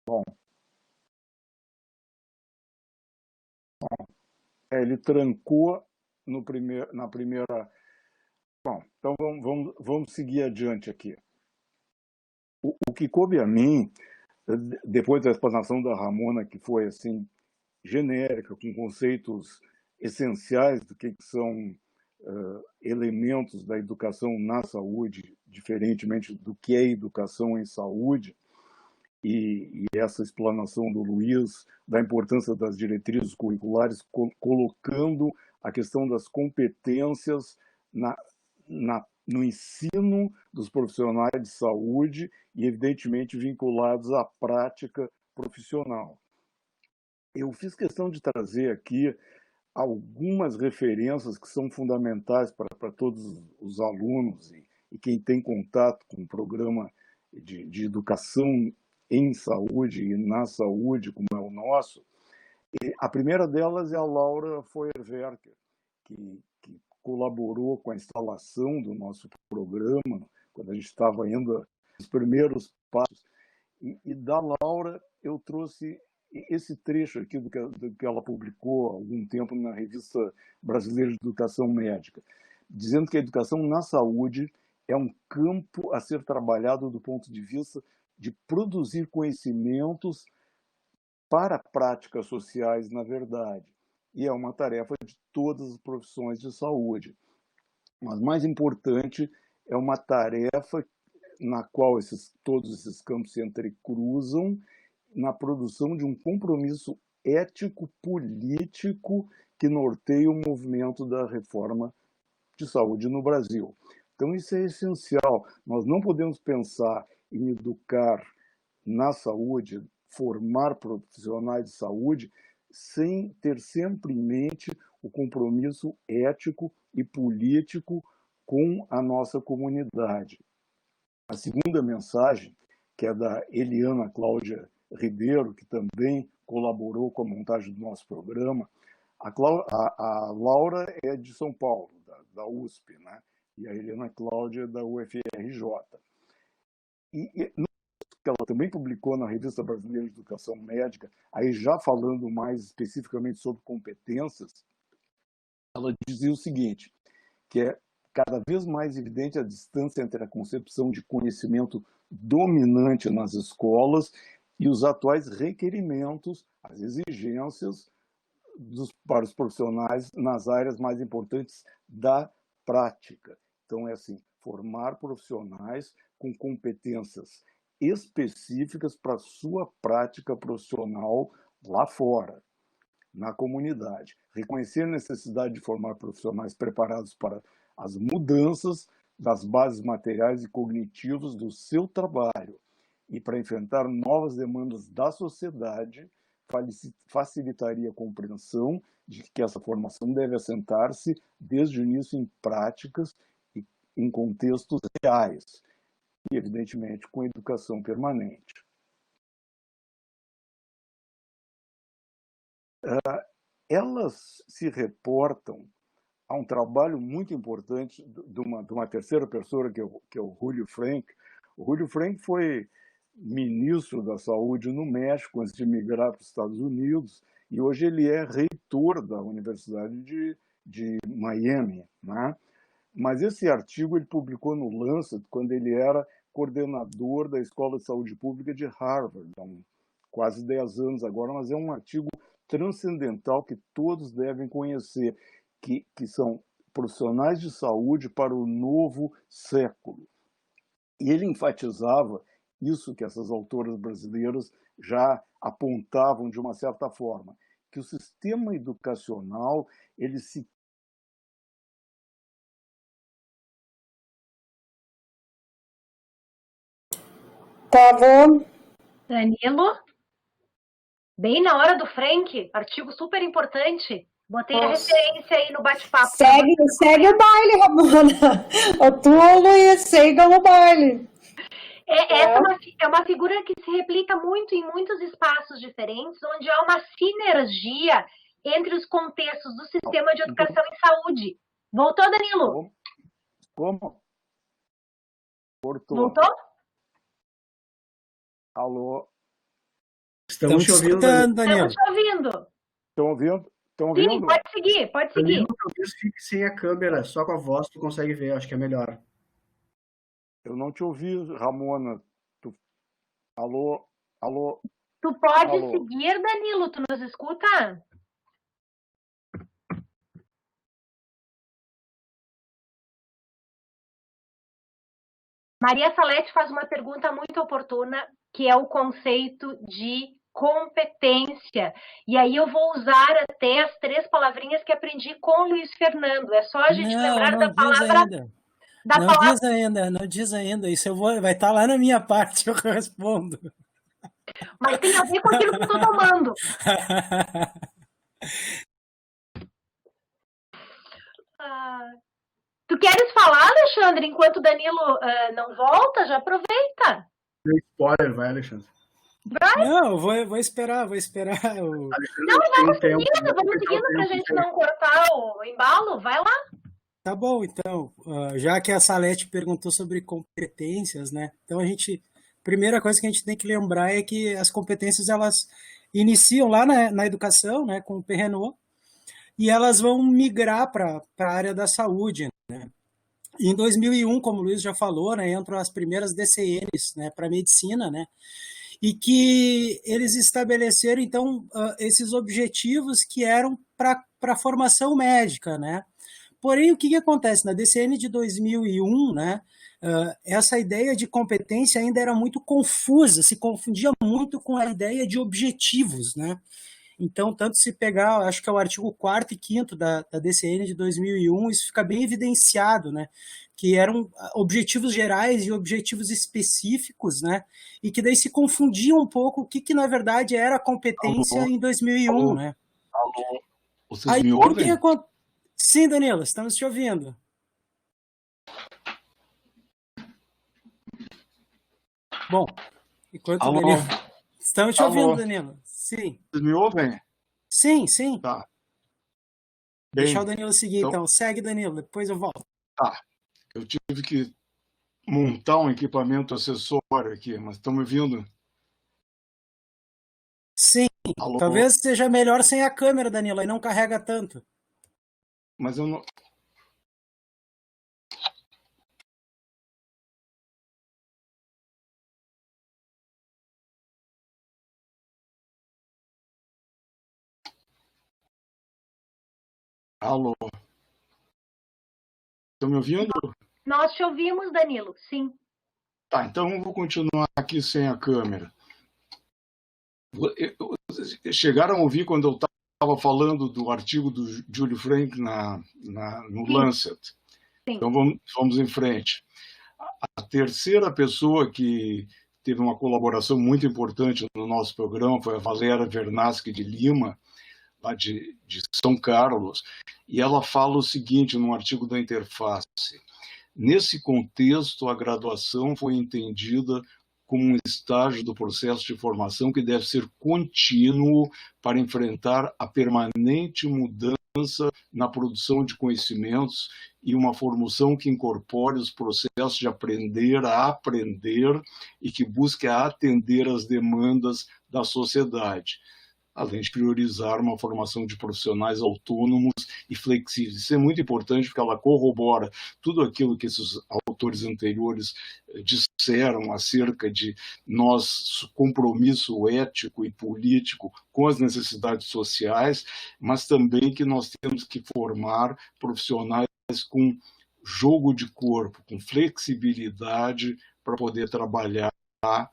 Bom, ele trancou na primeira... Bom, então vamos seguir adiante aqui. O que coube a mim, depois da explanação da Ramona, que foi assim genérica, com conceitos essenciais do que são elementos da educação na saúde, diferentemente do que é educação em saúde, e essa explanação do Luiz, da importância das diretrizes curriculares, colocando a questão das competências no ensino dos profissionais de saúde e, evidentemente, vinculados à prática profissional. Eu fiz questão de trazer aqui algumas referências que são fundamentais para todos os alunos e quem tem contato com o programa de educação em saúde e na saúde, como é o nosso. E a primeira delas é a Laura Feuerwerker, que colaborou com a instalação do nosso programa, quando a gente estava ainda nos primeiros passos. E da Laura eu trouxe esse trecho aqui do que ela publicou há algum tempo na Revista Brasileira de Educação Médica, dizendo que a educação na saúde é um campo a ser trabalhado do ponto de vista de produzir conhecimentos para práticas sociais, na verdade. E é uma tarefa de todas as profissões de saúde. Mas mais importante, é uma tarefa na qual todos esses campos se entrecruzam na produção de um compromisso ético-político que norteia o movimento da reforma de saúde no Brasil. Então, isso é essencial. Nós não podemos pensar em educar na saúde, formar profissionais de saúde, sem ter sempre em mente o compromisso ético e político com a nossa comunidade. A segunda mensagem, que é da Eliana Cláudia Ribeiro, que também colaborou com a montagem do nosso programa. A Laura é de São Paulo, da USP, né? E a Eliana Cláudia é da UFRJ. E que ela também publicou na Revista Brasileira de Educação Médica, aí já falando mais especificamente sobre competências, ela dizia o seguinte, que é cada vez mais evidente a distância entre a concepção de conhecimento dominante nas escolas e os atuais requerimentos, as exigências para os profissionais nas áreas mais importantes da prática. Então, é assim, formar profissionais com competências específicas para a sua prática profissional lá fora, na comunidade. Reconhecer a necessidade de formar profissionais preparados para as mudanças das bases materiais e cognitivas do seu trabalho e para enfrentar novas demandas da sociedade, facilitaria a compreensão de que essa formação deve assentar-se desde o início em práticas e em contextos reais e, evidentemente, com educação permanente. Elas se reportam a um trabalho muito importante de uma terceira pessoa, que é o Julio Frank. O Julio Frank foi ministro da Saúde no México antes de migrar para os Estados Unidos, e hoje ele é reitor da Universidade de Miami, né? Mas esse artigo ele publicou no Lancet quando ele era coordenador da Escola de Saúde Pública de Harvard, há quase 10 anos agora, mas é um artigo transcendental que todos devem conhecer, que são profissionais de saúde para o novo século. E ele enfatizava isso que essas autoras brasileiras já apontavam de uma certa forma, que o sistema educacional ele se Tava. Danilo, bem na hora do Frank, artigo super importante. Botei a referência aí no bate-papo. Segue o baile, Ramona. Tu, Luiz, sigam o baile. Essa é uma figura que se replica muito em muitos espaços diferentes, onde há uma sinergia entre os contextos do sistema de educação e saúde. Voltou, Danilo? Como? Cortou. Voltou? Alô? Estamos te ouvindo, Danilo. Estamos te ouvindo. Estão ouvindo? Sim, pode seguir, pode seguir. Danilo, talvez fique sem a câmera, só com a voz tu consegue ver, acho que é melhor. Eu não te ouvi, Ramona. Alô? Tu pode Alô? seguir, Danilo, tu nos escuta? Maria Salete faz uma pergunta muito oportuna, que é o conceito de competência. E aí eu vou usar até as 3 palavrinhas que aprendi com o Luiz Fernando. É só a gente lembrar da palavra... Não diz ainda. Isso vai estar lá na minha parte, eu respondo. Mas tem a ver com aquilo que eu estou tomando. Tu queres falar, Alexandre, enquanto o Danilo não volta? Já aproveita. Spoiler, vai, Alexandre. Vai? Não, vou esperar. Não, vamos seguindo para a gente não cortar o embalo. Vai lá. Tá bom, então, já que a Salete perguntou sobre competências, né? Então primeira coisa que a gente tem que lembrar é que as competências elas iniciam lá na educação, né, com o Perrenot, e elas vão migrar para a área da saúde, né? Em 2001, como o Luiz já falou, né, entram as primeiras DCNs, né, para medicina, né? E que eles estabeleceram então esses objetivos que eram para a formação médica, né? Porém, o que acontece? Na DCN de 2001, né, essa ideia de competência ainda era muito confusa, se confundia muito com a ideia de objetivos, né? Então, tanto se pegar, acho que é o artigo 4º e 5º da DCN de 2001, isso fica bem evidenciado, né? Que eram objetivos gerais e objetivos específicos, né? E que daí se confundia um pouco o que na verdade era a competência em 2001, né? Alô? Vocês me ouvem? Sim, Danilo, estamos te ouvindo. Bom, enquanto o Danilo... Estamos te ouvindo, Danilo. Sim. Vocês me ouvem? Sim. Tá. Deixa o Danilo seguir, então. Segue, Danilo, depois eu volto. Tá. Eu tive que montar um equipamento acessório aqui, mas estão me ouvindo? Sim. Alô? Talvez seja melhor sem a câmera, Danilo, aí não carrega tanto. Mas eu não... Alô? Estão me ouvindo? Nós te ouvimos, Danilo, sim. Tá, então eu vou continuar aqui sem a câmera. Chegaram a ouvir quando eu estava falando do artigo do Júlio Frank no Lancet? Sim. Então vamos em frente. A terceira pessoa que teve uma colaboração muito importante no nosso programa foi a Valéria Vernaschi de Lima, lá de São Carlos, e ela fala o seguinte no artigo da Interface: nesse contexto, a graduação foi entendida como um estágio do processo de formação que deve ser contínuo para enfrentar a permanente mudança na produção de conhecimentos e uma formação que incorpore os processos de aprender a aprender e que busque atender às demandas da sociedade. além de priorizar uma formação de profissionais autônomos e flexíveis. Isso é muito importante porque ela corrobora tudo aquilo que esses autores anteriores disseram acerca de nosso compromisso ético e político com as necessidades sociais, mas também que nós temos que formar profissionais com jogo de corpo, com flexibilidade para poder trabalhar a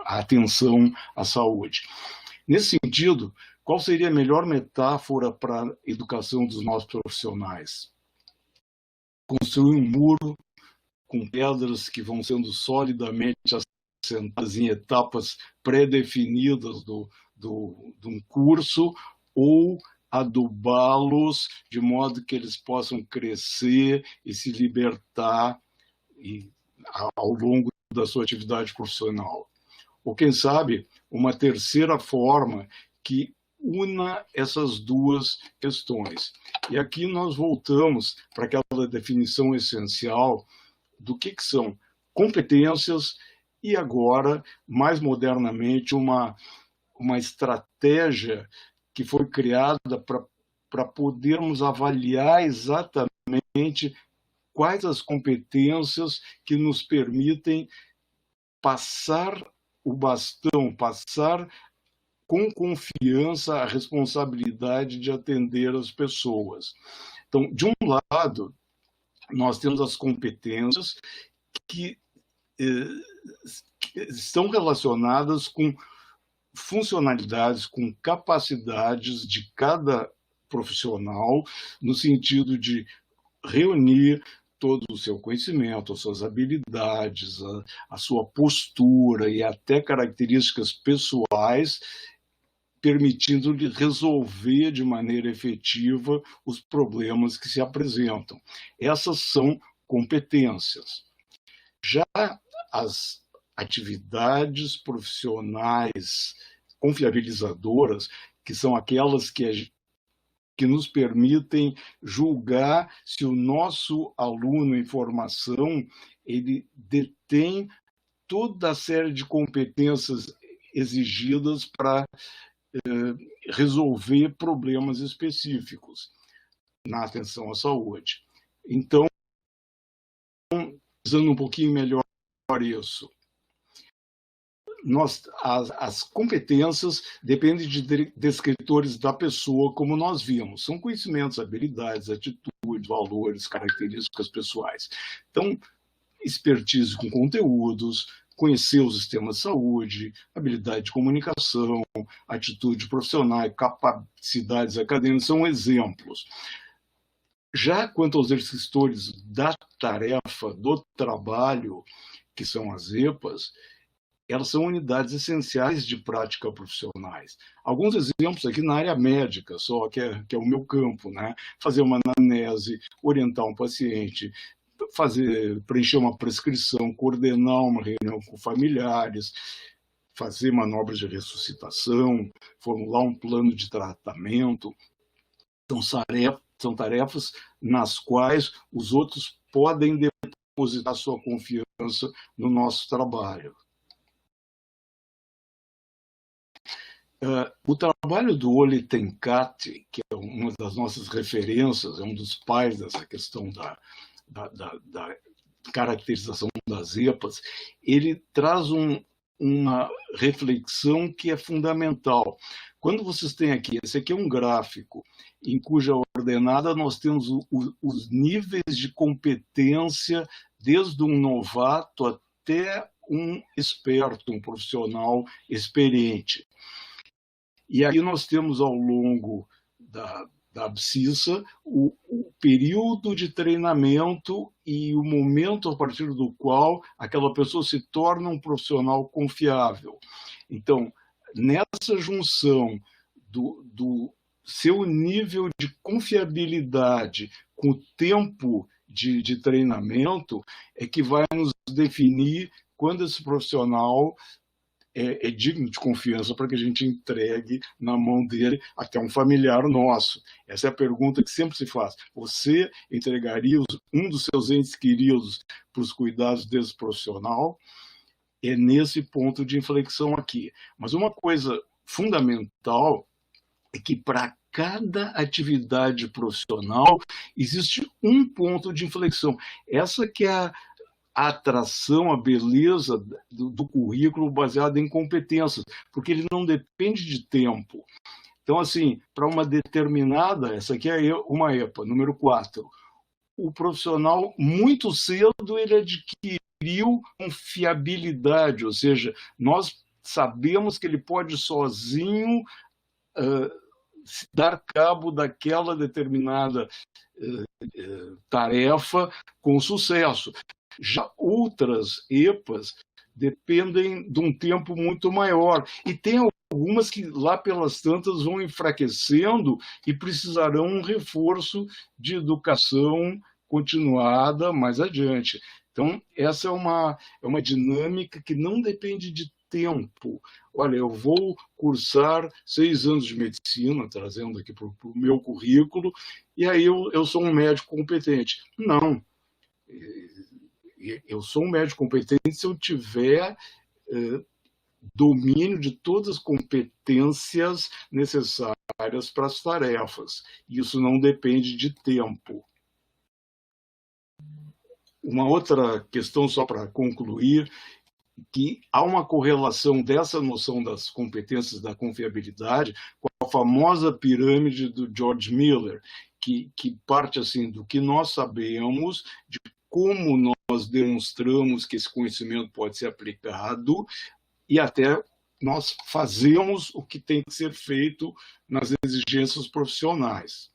atenção à saúde. Nesse sentido, qual seria a melhor metáfora para a educação dos nossos profissionais? Construir um muro com pedras que vão sendo solidamente assentadas em etapas pré-definidas de um curso, ou adubá-los de modo que eles possam crescer e se libertar ao longo da sua atividade profissional. Ou, quem sabe, uma terceira forma que una essas duas questões. E aqui nós voltamos para aquela definição essencial do que são competências e agora, mais modernamente, uma estratégia que foi criada para podermos avaliar exatamente quais as competências que nos permitem passar o bastão, passar com confiança a responsabilidade de atender as pessoas. Então, de um lado, nós temos as competências que estão relacionadas com funcionalidades, com capacidades de cada profissional, no sentido de reunir todo o seu conhecimento, as suas habilidades, a sua postura e até características pessoais, permitindo-lhe resolver de maneira efetiva os problemas que se apresentam. Essas são competências. Já as atividades profissionais confiabilizadoras, que são aquelas que nos permitem julgar se o nosso aluno em formação ele detém toda a série de competências exigidas para resolver problemas específicos na atenção à saúde. Então, usando um pouquinho melhor isso, as competências dependem de descritores da pessoa, como nós vimos. São conhecimentos, habilidades, atitudes, valores, características pessoais. Então, expertise com conteúdos, conhecer o sistema de saúde, habilidade de comunicação, atitude profissional, capacidades acadêmicas são exemplos. Já quanto aos exercitores da tarefa, do trabalho, que são as EPAs, elas são unidades essenciais de prática profissionais. Alguns exemplos aqui na área médica, só que é o meu campo, né? Fazer uma anamnese, orientar um paciente, preencher uma prescrição, coordenar uma reunião com familiares, fazer manobras de ressuscitação, formular um plano de tratamento. São tarefas nas quais os outros podem depositar sua confiança no nosso trabalho. O trabalho do Ole Tenkate, que é uma das nossas referências, é um dos pais dessa questão da caracterização das EPAs, ele traz uma reflexão que é fundamental. Quando vocês têm aqui, esse aqui é um gráfico, em cuja ordenada nós temos os níveis de competência, desde um novato até um experto, um profissional experiente. E aí nós temos ao longo da abscissa o período de treinamento e o momento a partir do qual aquela pessoa se torna um profissional confiável. Então, nessa junção do seu nível de confiabilidade com o tempo de treinamento é que vai nos definir quando esse profissional é digno de confiança para que a gente entregue na mão dele até um familiar nosso. Essa é a pergunta que sempre se faz. Você entregaria um dos seus entes queridos para os cuidados desse profissional? é nesse ponto de inflexão aqui. Mas uma coisa fundamental é que para cada atividade profissional existe um ponto de inflexão. Essa que é a atração, a beleza do currículo baseado em competências, porque ele não depende de tempo. Então, assim, para uma determinada, essa aqui é uma EPA, número 4, o profissional, muito cedo, ele adquiriu confiabilidade, ou seja, nós sabemos que ele pode sozinho dar cabo daquela determinada tarefa com sucesso. Já outras EPAs dependem de um tempo muito maior. E tem algumas que lá pelas tantas vão enfraquecendo e precisarão um reforço de educação continuada mais adiante. Então, essa é uma dinâmica que não depende de tempo. Olha, eu vou cursar 6 anos de medicina, trazendo aqui para o meu currículo, e aí eu sou um médico competente. Não. Eu sou um médico competente se eu tiver domínio de todas as competências necessárias para as tarefas. Isso não depende de tempo. Uma outra questão, só para concluir, que há uma correlação dessa noção das competências da confiabilidade com a famosa pirâmide do George Miller, que parte assim do que nós sabemos, de como nós demonstramos que esse conhecimento pode ser aplicado e até nós fazemos o que tem que ser feito nas exigências profissionais.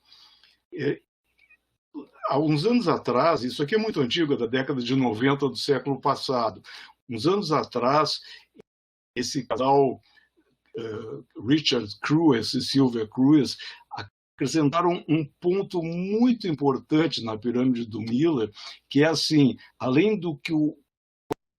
Há uns anos atrás, isso aqui é muito antigo, é da década de 90 do século passado, uns anos atrás, esse casal Richard Cruz e Sylvia Cruz acrescentaram um ponto muito importante na pirâmide do Miller, que é assim, além do que o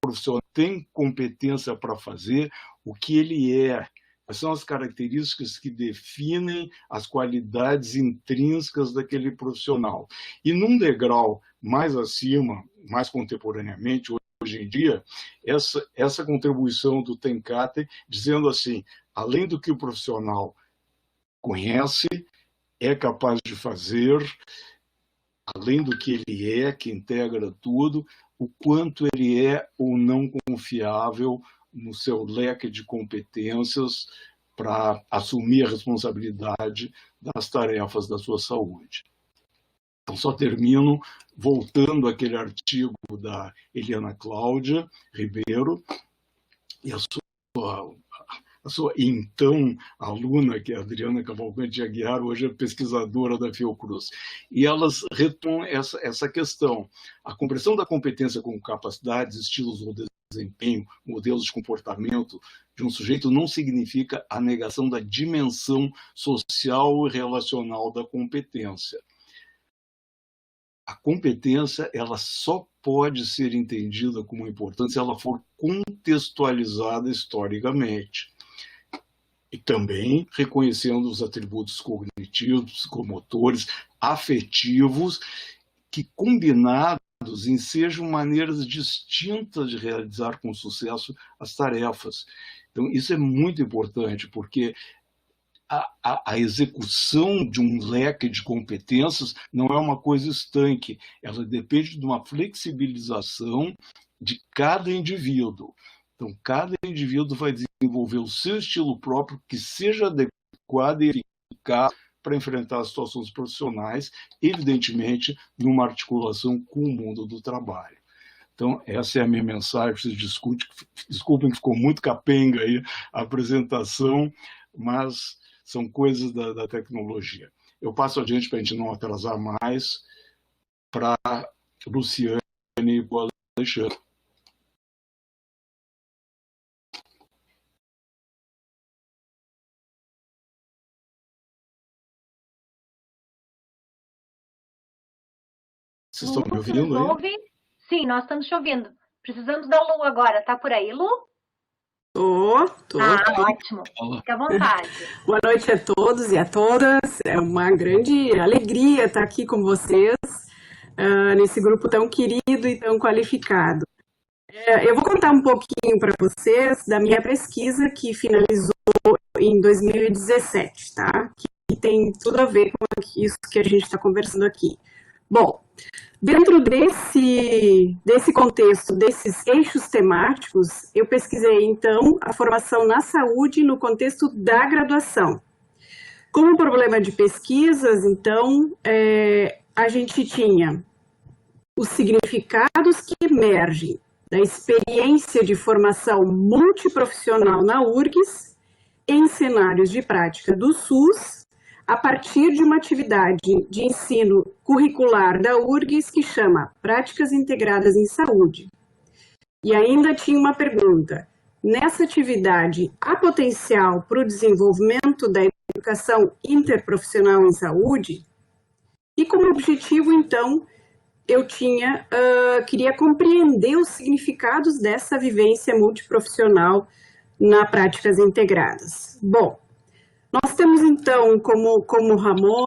profissional tem competência para fazer, o que ele é. Quais são as características que definem as qualidades intrínsecas daquele profissional. E num degrau mais acima, mais contemporaneamente, hoje em dia, essa contribuição do Tenkate, dizendo assim, além do que o profissional conhece, é capaz de fazer, além do que ele é, que integra tudo, o quanto ele é ou não confiável no seu leque de competências para assumir a responsabilidade das tarefas da sua saúde. Então, só termino voltando àquele artigo da Eliana Cláudia Ribeiro e a sua então aluna, que é a Adriana Cavalcante de Aguiar, hoje é pesquisadora da Fiocruz. E elas retomam essa questão. A compreensão da competência com capacidades, estilos ou desempenho, modelos de comportamento de um sujeito não significa a negação da dimensão social e relacional da competência. A competência, ela só pode ser entendida como importante se ela for contextualizada historicamente. E também reconhecendo os atributos cognitivos, psicomotores, afetivos, que combinados ensejam maneiras distintas de realizar com sucesso as tarefas. Então, isso é muito importante, porque a execução de um leque de competências não é uma coisa estanque, ela depende de uma flexibilização de cada indivíduo. Então, cada indivíduo vai desenvolver o seu estilo próprio que seja adequado e eficaz para enfrentar as situações profissionais, evidentemente, numa articulação com o mundo do trabalho. Então, essa é a minha mensagem. Vocês desculpem que ficou muito capenga aí a apresentação, mas são coisas da tecnologia. Eu passo adiante para a gente não atrasar mais para Luciane e para o Alexandre. Vocês estão me ouvindo aí? Sim, nós estamos te ouvindo. Precisamos da Lu agora. Tá por aí, Lu? Tô. Ótimo. Fica à vontade. Boa noite a todos e a todas. É uma grande alegria estar aqui com vocês, nesse grupo tão querido e tão qualificado. Eu vou contar um pouquinho para vocês da minha pesquisa que finalizou em 2017, tá? Que tem tudo a ver com isso que a gente está conversando aqui. Bom, dentro desse contexto, desses eixos temáticos, eu pesquisei, então, a formação na saúde no contexto da graduação. Como problema de pesquisas, então, a gente tinha os significados que emergem da experiência de formação multiprofissional na URGS em cenários de prática do SUS, a partir de uma atividade de ensino curricular da URGS que chama Práticas Integradas em Saúde. E ainda tinha uma pergunta: nessa atividade, há potencial para o desenvolvimento da educação interprofissional em saúde? E como objetivo, então, eu queria compreender os significados dessa vivência multiprofissional na práticas integradas. Bom, nós temos então, como Ramon,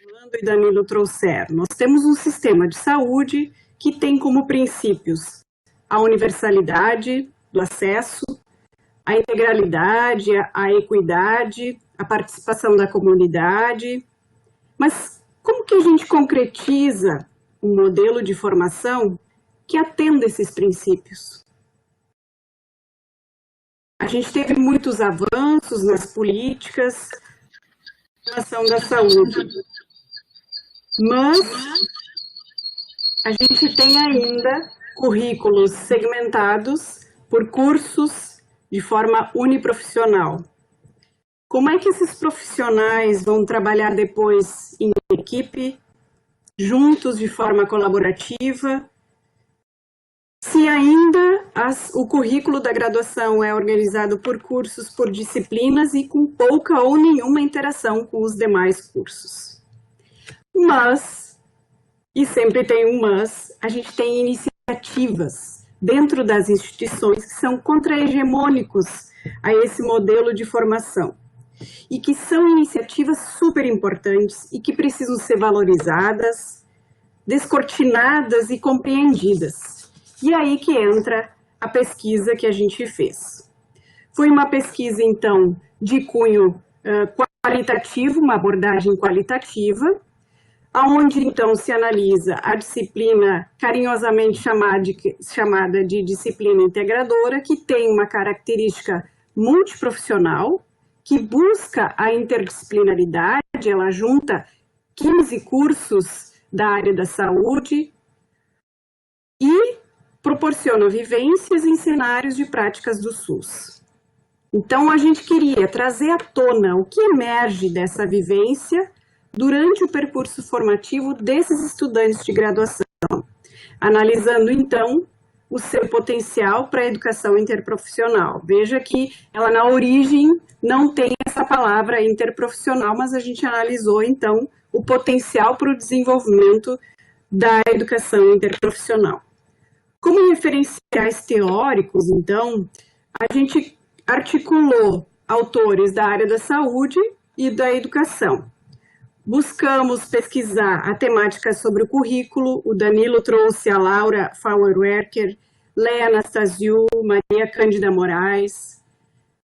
Orlando e Danilo trouxeram, nós temos um sistema de saúde que tem como princípios a universalidade do acesso, a integralidade, a equidade, a participação da comunidade. Mas como que a gente concretiza um modelo de formação que atenda esses princípios? A gente teve muitos avanços nas políticas de formação da saúde, mas a gente tem ainda currículos segmentados por cursos de forma uniprofissional. Como é que esses profissionais vão trabalhar depois em equipe, juntos de forma colaborativa, se ainda o currículo da graduação é organizado por cursos, por disciplinas e com pouca ou nenhuma interação com os demais cursos? Mas, e sempre tem um mas, a gente tem iniciativas dentro das instituições que são contra-hegemônicos a esse modelo de formação e que são iniciativas super importantes e que precisam ser valorizadas, descortinadas e compreendidas. E aí que entra a pesquisa que a gente fez. Foi uma pesquisa, então, de cunho qualitativo, uma abordagem qualitativa, onde, então, se analisa a disciplina carinhosamente chamada de disciplina integradora, que tem uma característica multiprofissional, que busca a interdisciplinaridade, ela junta 15 cursos da área da saúde e proporciona vivências em cenários de práticas do SUS. Então, a gente queria trazer à tona o que emerge dessa vivência durante o percurso formativo desses estudantes de graduação, analisando, então, o seu potencial para a educação interprofissional. Veja que ela, na origem, não tem essa palavra interprofissional, mas a gente analisou, então, o potencial para o desenvolvimento da educação interprofissional. Como referenciais teóricos, então, a gente articulou autores da área da saúde e da educação. Buscamos pesquisar a temática sobre o currículo, o Danilo trouxe a Laura Fauerwerker, Léa Anastasiou, Maria Cândida Moraes.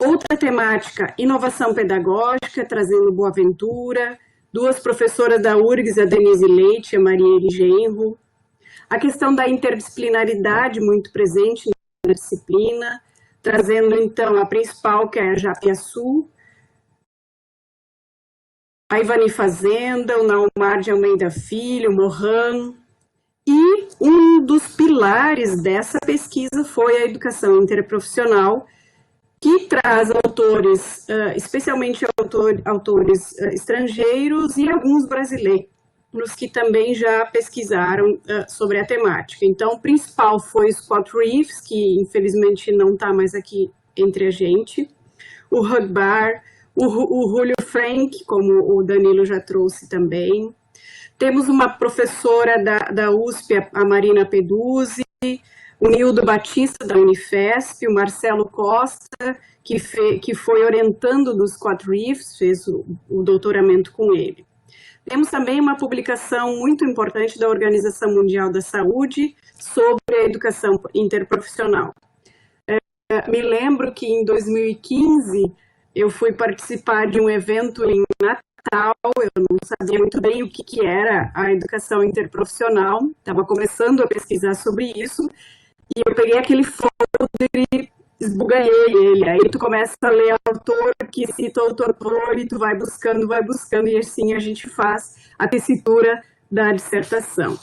Outra temática, inovação pedagógica, trazendo Boaventura, duas professoras da URGS, a Denise Leite e a Marielle Genro. A questão da interdisciplinaridade muito presente na disciplina, trazendo então a principal, que é a Japiaçu, a Ivani Fazenda, o Naumar de Almeida Filho, o Mohan. E um dos pilares dessa pesquisa foi a educação interprofissional, que traz autores, especialmente autores estrangeiros e alguns brasileiros, que também já pesquisaram sobre a temática. Então, o principal foi Scott Reeves, que infelizmente não está mais aqui entre a gente, o Hugbar, o Julio Frank, como o Danilo já trouxe também. Temos uma professora da USP, a Marina Peduzzi, o Nildo Batista, da Unifesp, o Marcelo Costa, que foi orientando do Scott Reeves, fez o doutoramento com ele. Temos também uma publicação muito importante da Organização Mundial da Saúde sobre a educação interprofissional. Me lembro que em 2015 eu fui participar de um evento em Natal, eu não sabia muito bem o que era a educação interprofissional, estava começando a pesquisar sobre isso, e eu peguei aquele folder e esbugalhei ele. Aí tu começa a ler autor que cita autor, e tu vai buscando, e assim a gente faz a tessitura da dissertação.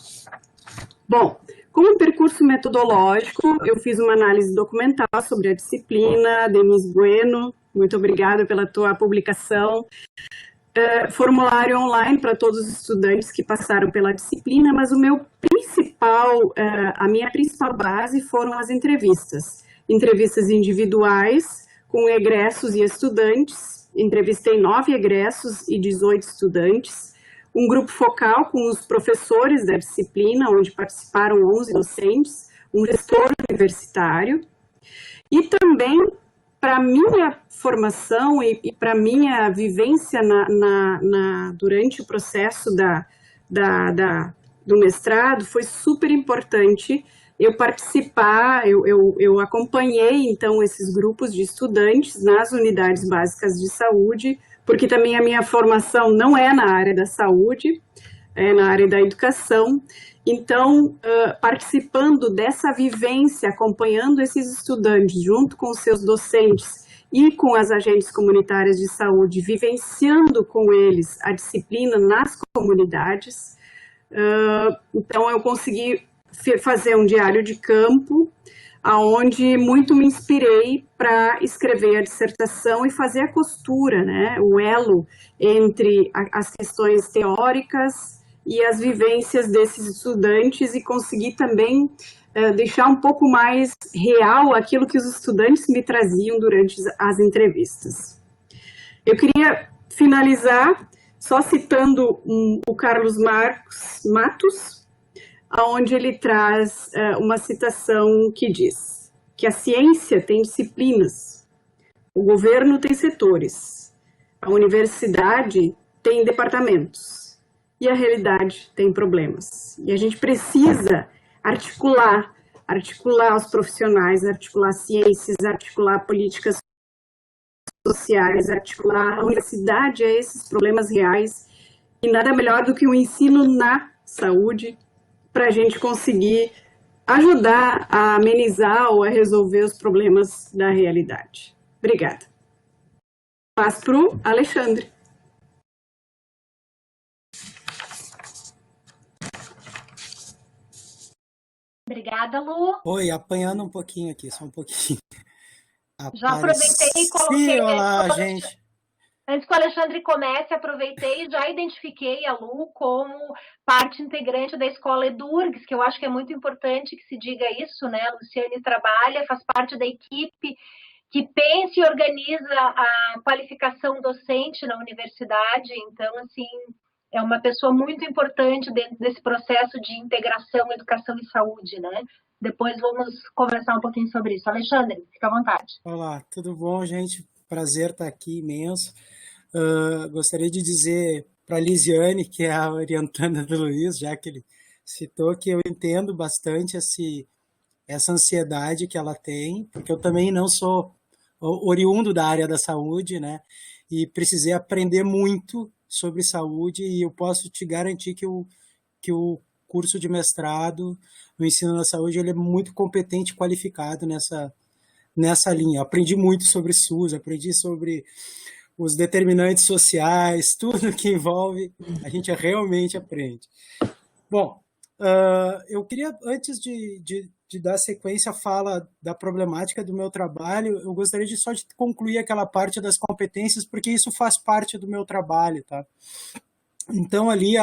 Bom, como percurso metodológico, eu fiz uma análise documental sobre a disciplina. Denise Bueno, muito obrigada pela tua publicação. Formulário online para todos os estudantes que passaram pela disciplina, mas a minha principal base foram as entrevistas. Entrevistas individuais com egressos e estudantes. Entrevistei 9 egressos e 18 estudantes. Um grupo focal com os professores da disciplina, onde participaram 11 docentes, um gestor universitário. E também, para minha formação e para minha vivência durante o processo do mestrado, foi super importante eu participar, eu acompanhei, então, esses grupos de estudantes nas unidades básicas de saúde, porque também a minha formação não é na área da saúde, é na área da educação. Então, participando dessa vivência, acompanhando esses estudantes junto com os seus docentes e com as agentes comunitárias de saúde, vivenciando com eles a disciplina nas comunidades, então eu consegui fazer um diário de campo, aonde muito me inspirei para escrever a dissertação e fazer a costura, né, o elo entre as questões teóricas e as vivências desses estudantes, e conseguir também deixar um pouco mais real aquilo que os estudantes me traziam durante as entrevistas. Eu queria finalizar só citando o Carlos Matos, onde ele traz uma citação que diz que a ciência tem disciplinas, o governo tem setores, a universidade tem departamentos e a realidade tem problemas. E a gente precisa articular os profissionais, articular ciências, articular políticas sociais, articular a universidade a esses problemas reais, e nada melhor do que o ensino na saúde, para a gente conseguir ajudar a amenizar ou a resolver os problemas da realidade. Obrigada. Passo para o Alexandre. Obrigada, Lu. Oi, apanhando um pouquinho aqui, só um pouquinho. Já aproveitei e coloquei... Olá, gente. Antes que o Alexandre comece, aproveitei e já identifiquei a Lu como parte integrante da Escola Edurgs, que eu acho que é muito importante que se diga isso, né? A Luciane trabalha, faz parte da equipe que pensa e organiza a qualificação docente na universidade. Então, assim, é uma pessoa muito importante dentro desse processo de integração, educação e saúde, né? Depois vamos conversar um pouquinho sobre isso. Alexandre, fica à vontade. Olá, tudo bom, gente? Prazer estar aqui, imenso. Gostaria de dizer para a Lisiane, que é a orientanda do Luiz, já que ele citou, que eu entendo bastante essa ansiedade que ela tem, porque eu também não sou oriundo da área da saúde, né? E precisei aprender muito sobre saúde, e eu posso te garantir que o curso de mestrado no ensino da saúde ele é muito competente e qualificado nessa linha. Eu aprendi muito sobre SUS, aprendi sobre os determinantes sociais, tudo que envolve, a gente realmente aprende. Bom, eu queria, antes de dar sequência à fala da problemática do meu trabalho, eu gostaria de concluir aquela parte das competências, porque isso faz parte do meu trabalho, tá? Então, ali,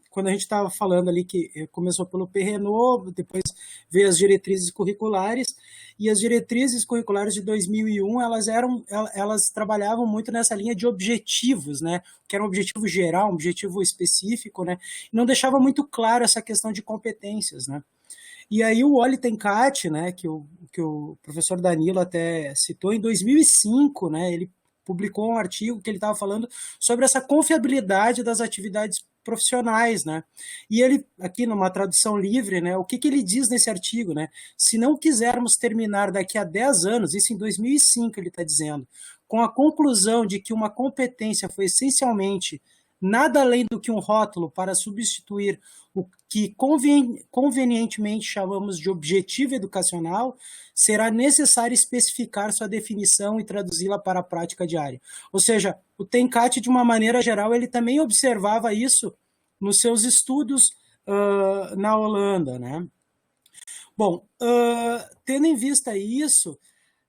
quando a gente estava falando ali que começou pelo PRENOVO, depois veio as diretrizes curriculares, e as diretrizes curriculares de 2001, elas trabalhavam muito nessa linha de objetivos, né? Que era um objetivo geral, um objetivo específico, né? E não deixava muito claro essa questão de competências, né? E aí o Olli Tencati, né, que o professor Danilo até citou, em 2005, né, ele publicou um artigo que ele estava falando sobre essa confiabilidade das atividades profissionais, né? E ele, aqui numa tradução livre, né, o que ele diz nesse artigo, né? Se não quisermos terminar daqui a 10 anos, isso em 2005 ele está dizendo, com a conclusão de que uma competência foi essencialmente nada além do que um rótulo para substituir o que convenientemente chamamos de objetivo educacional, será necessário especificar sua definição e traduzi-la para a prática diária. Ou seja, o Tenkat, de uma maneira geral, ele também observava isso nos seus estudos na Holanda, né? Bom, tendo em vista isso,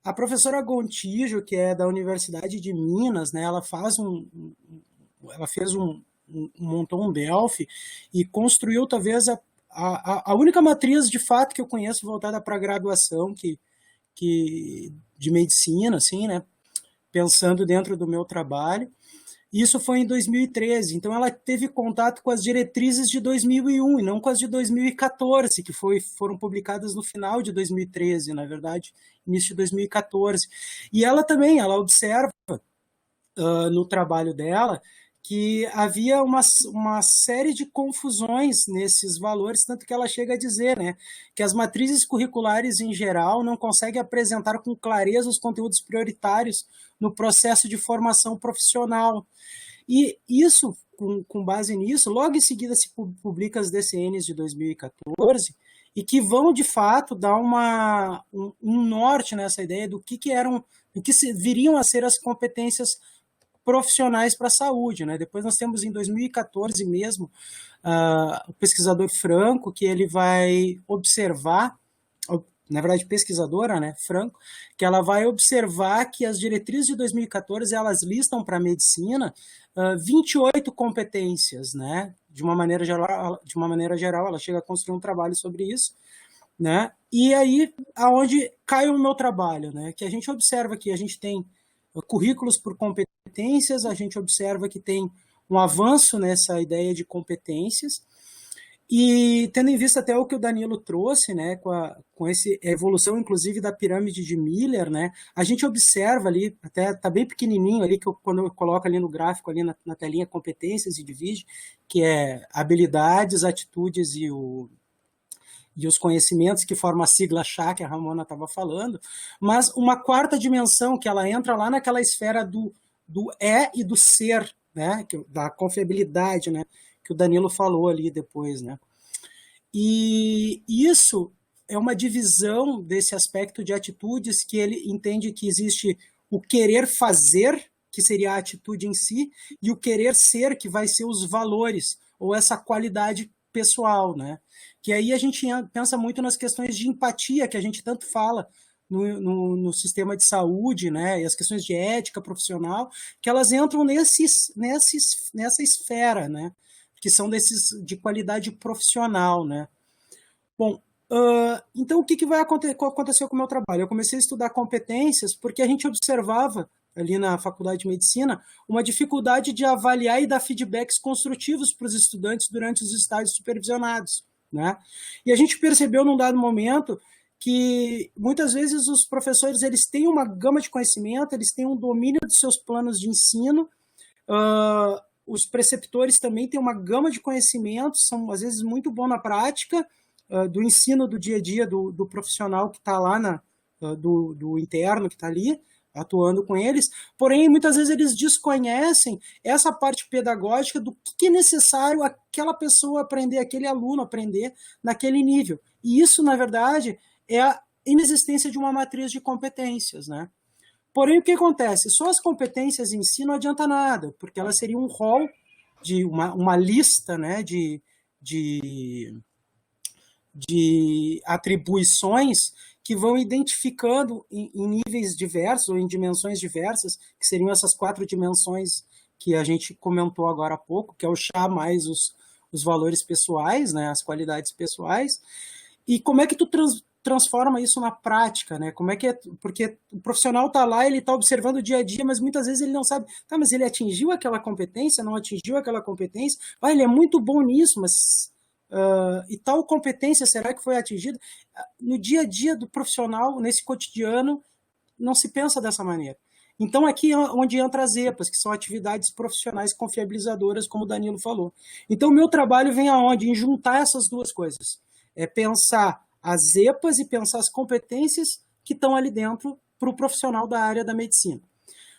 a professora Gontijo, que é da Universidade de Minas, né, ela montou um Delphi e construiu talvez a única matriz de fato que eu conheço voltada para a graduação de medicina, assim, né, pensando dentro do meu trabalho. Isso foi em 2013, então ela teve contato com as diretrizes de 2001 e não com as de 2014, que foram publicadas no final de 2013, na verdade, início de 2014. E ela também, ela observa no trabalho dela que havia uma série de confusões nesses valores, tanto que ela chega a dizer, né, que as matrizes curriculares em geral não conseguem apresentar com clareza os conteúdos prioritários no processo de formação profissional. E isso, com base nisso, logo em seguida se publica as DCNs de 2014, e que vão, de fato, dar um norte nessa ideia do que viriam a ser as competências profissionais para a saúde, né? Depois nós temos em 2014 mesmo o pesquisador Franco, que ele vai observar, na verdade pesquisadora, né, Franco, que ela vai observar que as diretrizes de 2014 elas listam para a medicina 28 competências, né? De uma maneira geral, ela chega a construir um trabalho sobre isso, né? E aí aonde cai o meu trabalho, né? Que a gente observa que a gente tem currículos por competências, a gente observa que tem um avanço nessa ideia de competências, e tendo em vista até o que o Danilo trouxe, né, com a evolução, inclusive, da pirâmide de Miller, né, a gente observa ali, até está bem pequenininho ali, quando eu coloco ali no gráfico, ali na telinha competências e divide, que é habilidades, atitudes e os conhecimentos, que forma a sigla chá que a Ramona estava falando, mas uma quarta dimensão que ela entra lá naquela esfera do e do ser, né, da confiabilidade, né, que o Danilo falou ali depois, né. E isso é uma divisão desse aspecto de atitudes que ele entende que existe o querer fazer, que seria a atitude em si, e o querer ser, que vai ser os valores, ou essa qualidade pessoal, né? Que aí a gente pensa muito nas questões de empatia, que a gente tanto fala no sistema de saúde, né? E as questões de ética profissional, que elas entram nessa esfera, né? Que são de qualidade profissional, né? Bom, então o que vai acontecer com o meu trabalho? Eu comecei a estudar competências porque a gente observava ali na Faculdade de Medicina, uma dificuldade de avaliar e dar feedbacks construtivos para os estudantes durante os estágios supervisionados, né? E a gente percebeu num dado momento que muitas vezes os professores eles têm uma gama de conhecimento, eles têm um domínio dos seus planos de ensino, os preceptores também têm uma gama de conhecimentos, são às vezes muito bons na prática, do ensino do dia a dia do profissional que está lá, do interno que está ali, atuando com eles, porém, muitas vezes eles desconhecem essa parte pedagógica do que é necessário aquela pessoa aprender, aquele aluno aprender naquele nível. E isso, na verdade, é a inexistência de uma matriz de competências, né? Porém, o que acontece? Só as competências em si não adianta nada, porque elas seriam um rol, de uma lista, né, de atribuições que vão identificando em níveis diversos ou em dimensões diversas, que seriam essas 4 dimensões que a gente comentou agora há pouco, que é o chá mais os valores pessoais, né, as qualidades pessoais. E como é que tu transforma isso na prática, né? Como é que é? Porque o profissional está lá, ele está observando o dia a dia, mas muitas vezes ele não sabe, tá, mas ele atingiu aquela competência, não atingiu aquela competência, ele é muito bom nisso, mas e tal competência será que foi atingida? No dia a dia do profissional, nesse cotidiano, não se pensa dessa maneira. Então, aqui é onde entra as EPAs, que são atividades profissionais confiabilizadoras, como o Danilo falou. Então, o meu trabalho vem aonde? Em juntar essas duas coisas. É pensar as EPAs e pensar as competências que estão ali dentro para o profissional da área da medicina.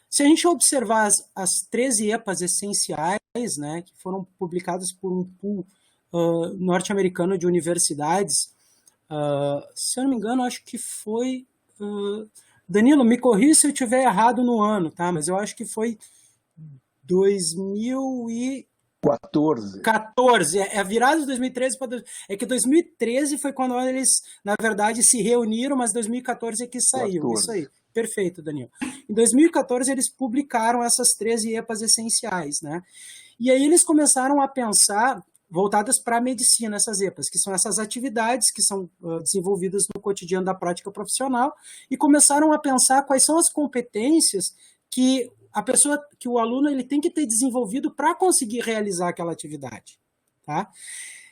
Se a gente observar as 13 EPAs essenciais, né, que foram publicadas por um pool norte-americano de universidades, se eu não me engano, acho que foi... Danilo, me corrija se eu estiver errado no ano, tá? Mas eu acho que foi 2014. É a virada de 2013 para... É que 2013 foi quando eles, na verdade, se reuniram, mas 2014 é que saiu. 14. Isso aí. Perfeito, Danilo. Em 2014, eles publicaram essas 13 EPAs essenciais, né? E aí eles começaram a pensar, voltadas para a medicina, essas EPAs, que são essas atividades que são desenvolvidas no cotidiano da prática profissional, e começaram a pensar quais são as competências que a pessoa, que o aluno, ele tem que ter desenvolvido para conseguir realizar aquela atividade, tá?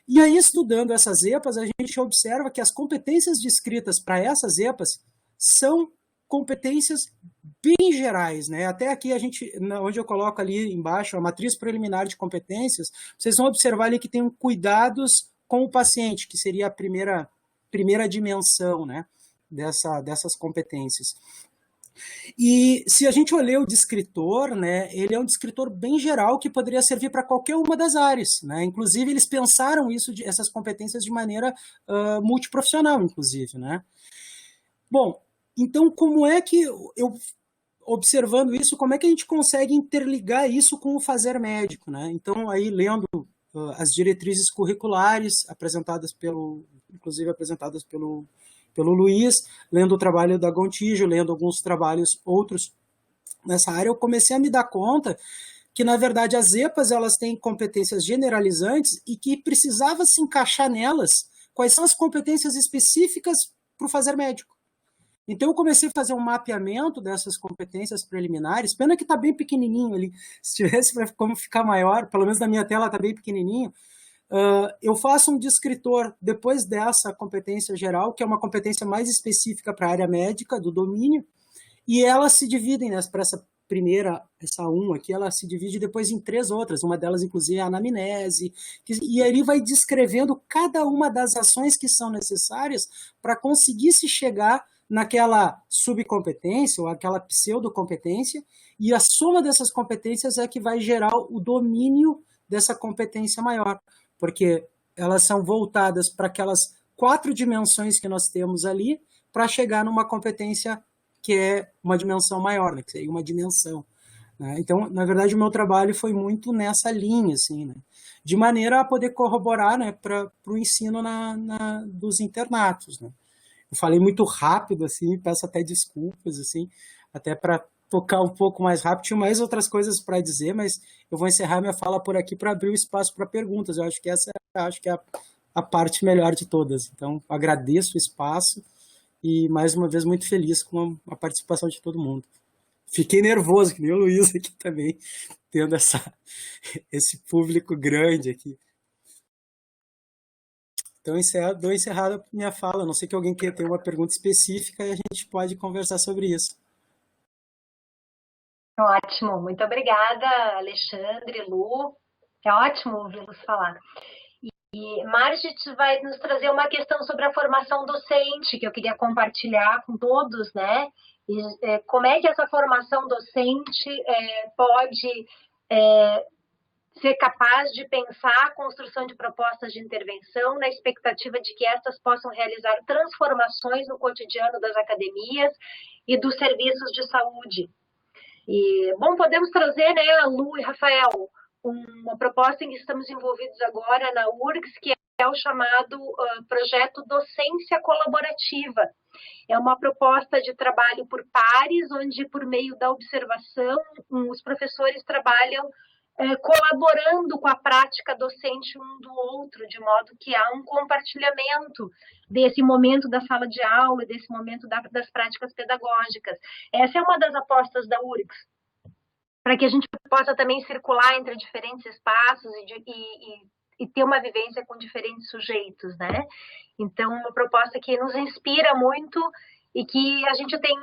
E aí, estudando essas EPAs, a gente observa que as competências descritas para essas EPAs são competências bem gerais, né? Até aqui a gente, onde eu coloco ali embaixo a matriz preliminar de competências, vocês vão observar ali que tem cuidados com o paciente, que seria a primeira dimensão, né, dessas competências. E se a gente olhar o descritor, né, ele é um descritor bem geral que poderia servir para qualquer uma das áreas, né? Inclusive eles pensaram essas competências de maneira multiprofissional, inclusive, né? Bom, então, como é que observando isso, como é que a gente consegue interligar isso com o fazer médico, né? Então, aí, lendo as diretrizes curriculares, inclusive apresentadas pelo Luiz, lendo o trabalho da Gontijo, lendo alguns trabalhos outros nessa área, eu comecei a me dar conta que, na verdade, as EPAs, elas têm competências generalizantes e que precisava se encaixar nelas quais são as competências específicas para o fazer médico. Então, eu comecei a fazer um mapeamento dessas competências preliminares, pena que está bem pequenininho ali, se tivesse como ficar maior, pelo menos na minha tela está bem pequenininho, eu faço um descritor depois dessa competência geral, que é uma competência mais específica para a área médica, do domínio, e elas se dividem, né, para essa primeira, essa 1 aqui, ela se divide depois em 3 outras, uma delas inclusive é a anamnese, e ele vai descrevendo cada uma das ações que são necessárias para conseguir se chegar naquela subcompetência ou aquela pseudocompetência, e a soma dessas competências é que vai gerar o domínio dessa competência maior, porque elas são voltadas para aquelas 4 dimensões que nós temos ali, para chegar numa competência que é uma dimensão maior, né, que seria uma dimensão, né? Então, na verdade, o meu trabalho foi muito nessa linha, assim, né, de maneira a poder corroborar, né, para o ensino dos internatos, né. Eu falei muito rápido, assim, peço até desculpas, assim, até para tocar um pouco mais rápido. Tinha mais outras coisas para dizer, mas eu vou encerrar minha fala por aqui para abrir o espaço para perguntas. Eu acho que essa é a parte melhor de todas. Então, agradeço o espaço e, mais uma vez, muito feliz com a participação de todo mundo. Fiquei nervoso, que nem o Luiz aqui também, tendo esse público grande aqui. Então, dou encerrada minha fala. Não sei que alguém quer ter uma pergunta específica e a gente pode conversar sobre isso. Ótimo, muito obrigada, Alexandre, Lu. É ótimo ouvi-los falar. E Margit vai nos trazer uma questão sobre a formação docente, que eu queria compartilhar com todos, né? E, como é que essa formação docente pode ser capaz de pensar a construção de propostas de intervenção na expectativa de que estas possam realizar transformações no cotidiano das academias e dos serviços de saúde. E, bom, podemos trazer, né, Lu e Rafael, uma proposta em que estamos envolvidos agora na URGS, que é o chamado projeto Docência Colaborativa. É uma proposta de trabalho por pares, onde, por meio da observação, os professores trabalham colaborando com a prática docente um do outro, de modo que há um compartilhamento desse momento da sala de aula, desse momento das práticas pedagógicas. Essa é uma das apostas da URGS, para que a gente possa também circular entre diferentes espaços e ter uma vivência com diferentes sujeitos, né? Então, uma proposta que nos inspira muito e que a gente tem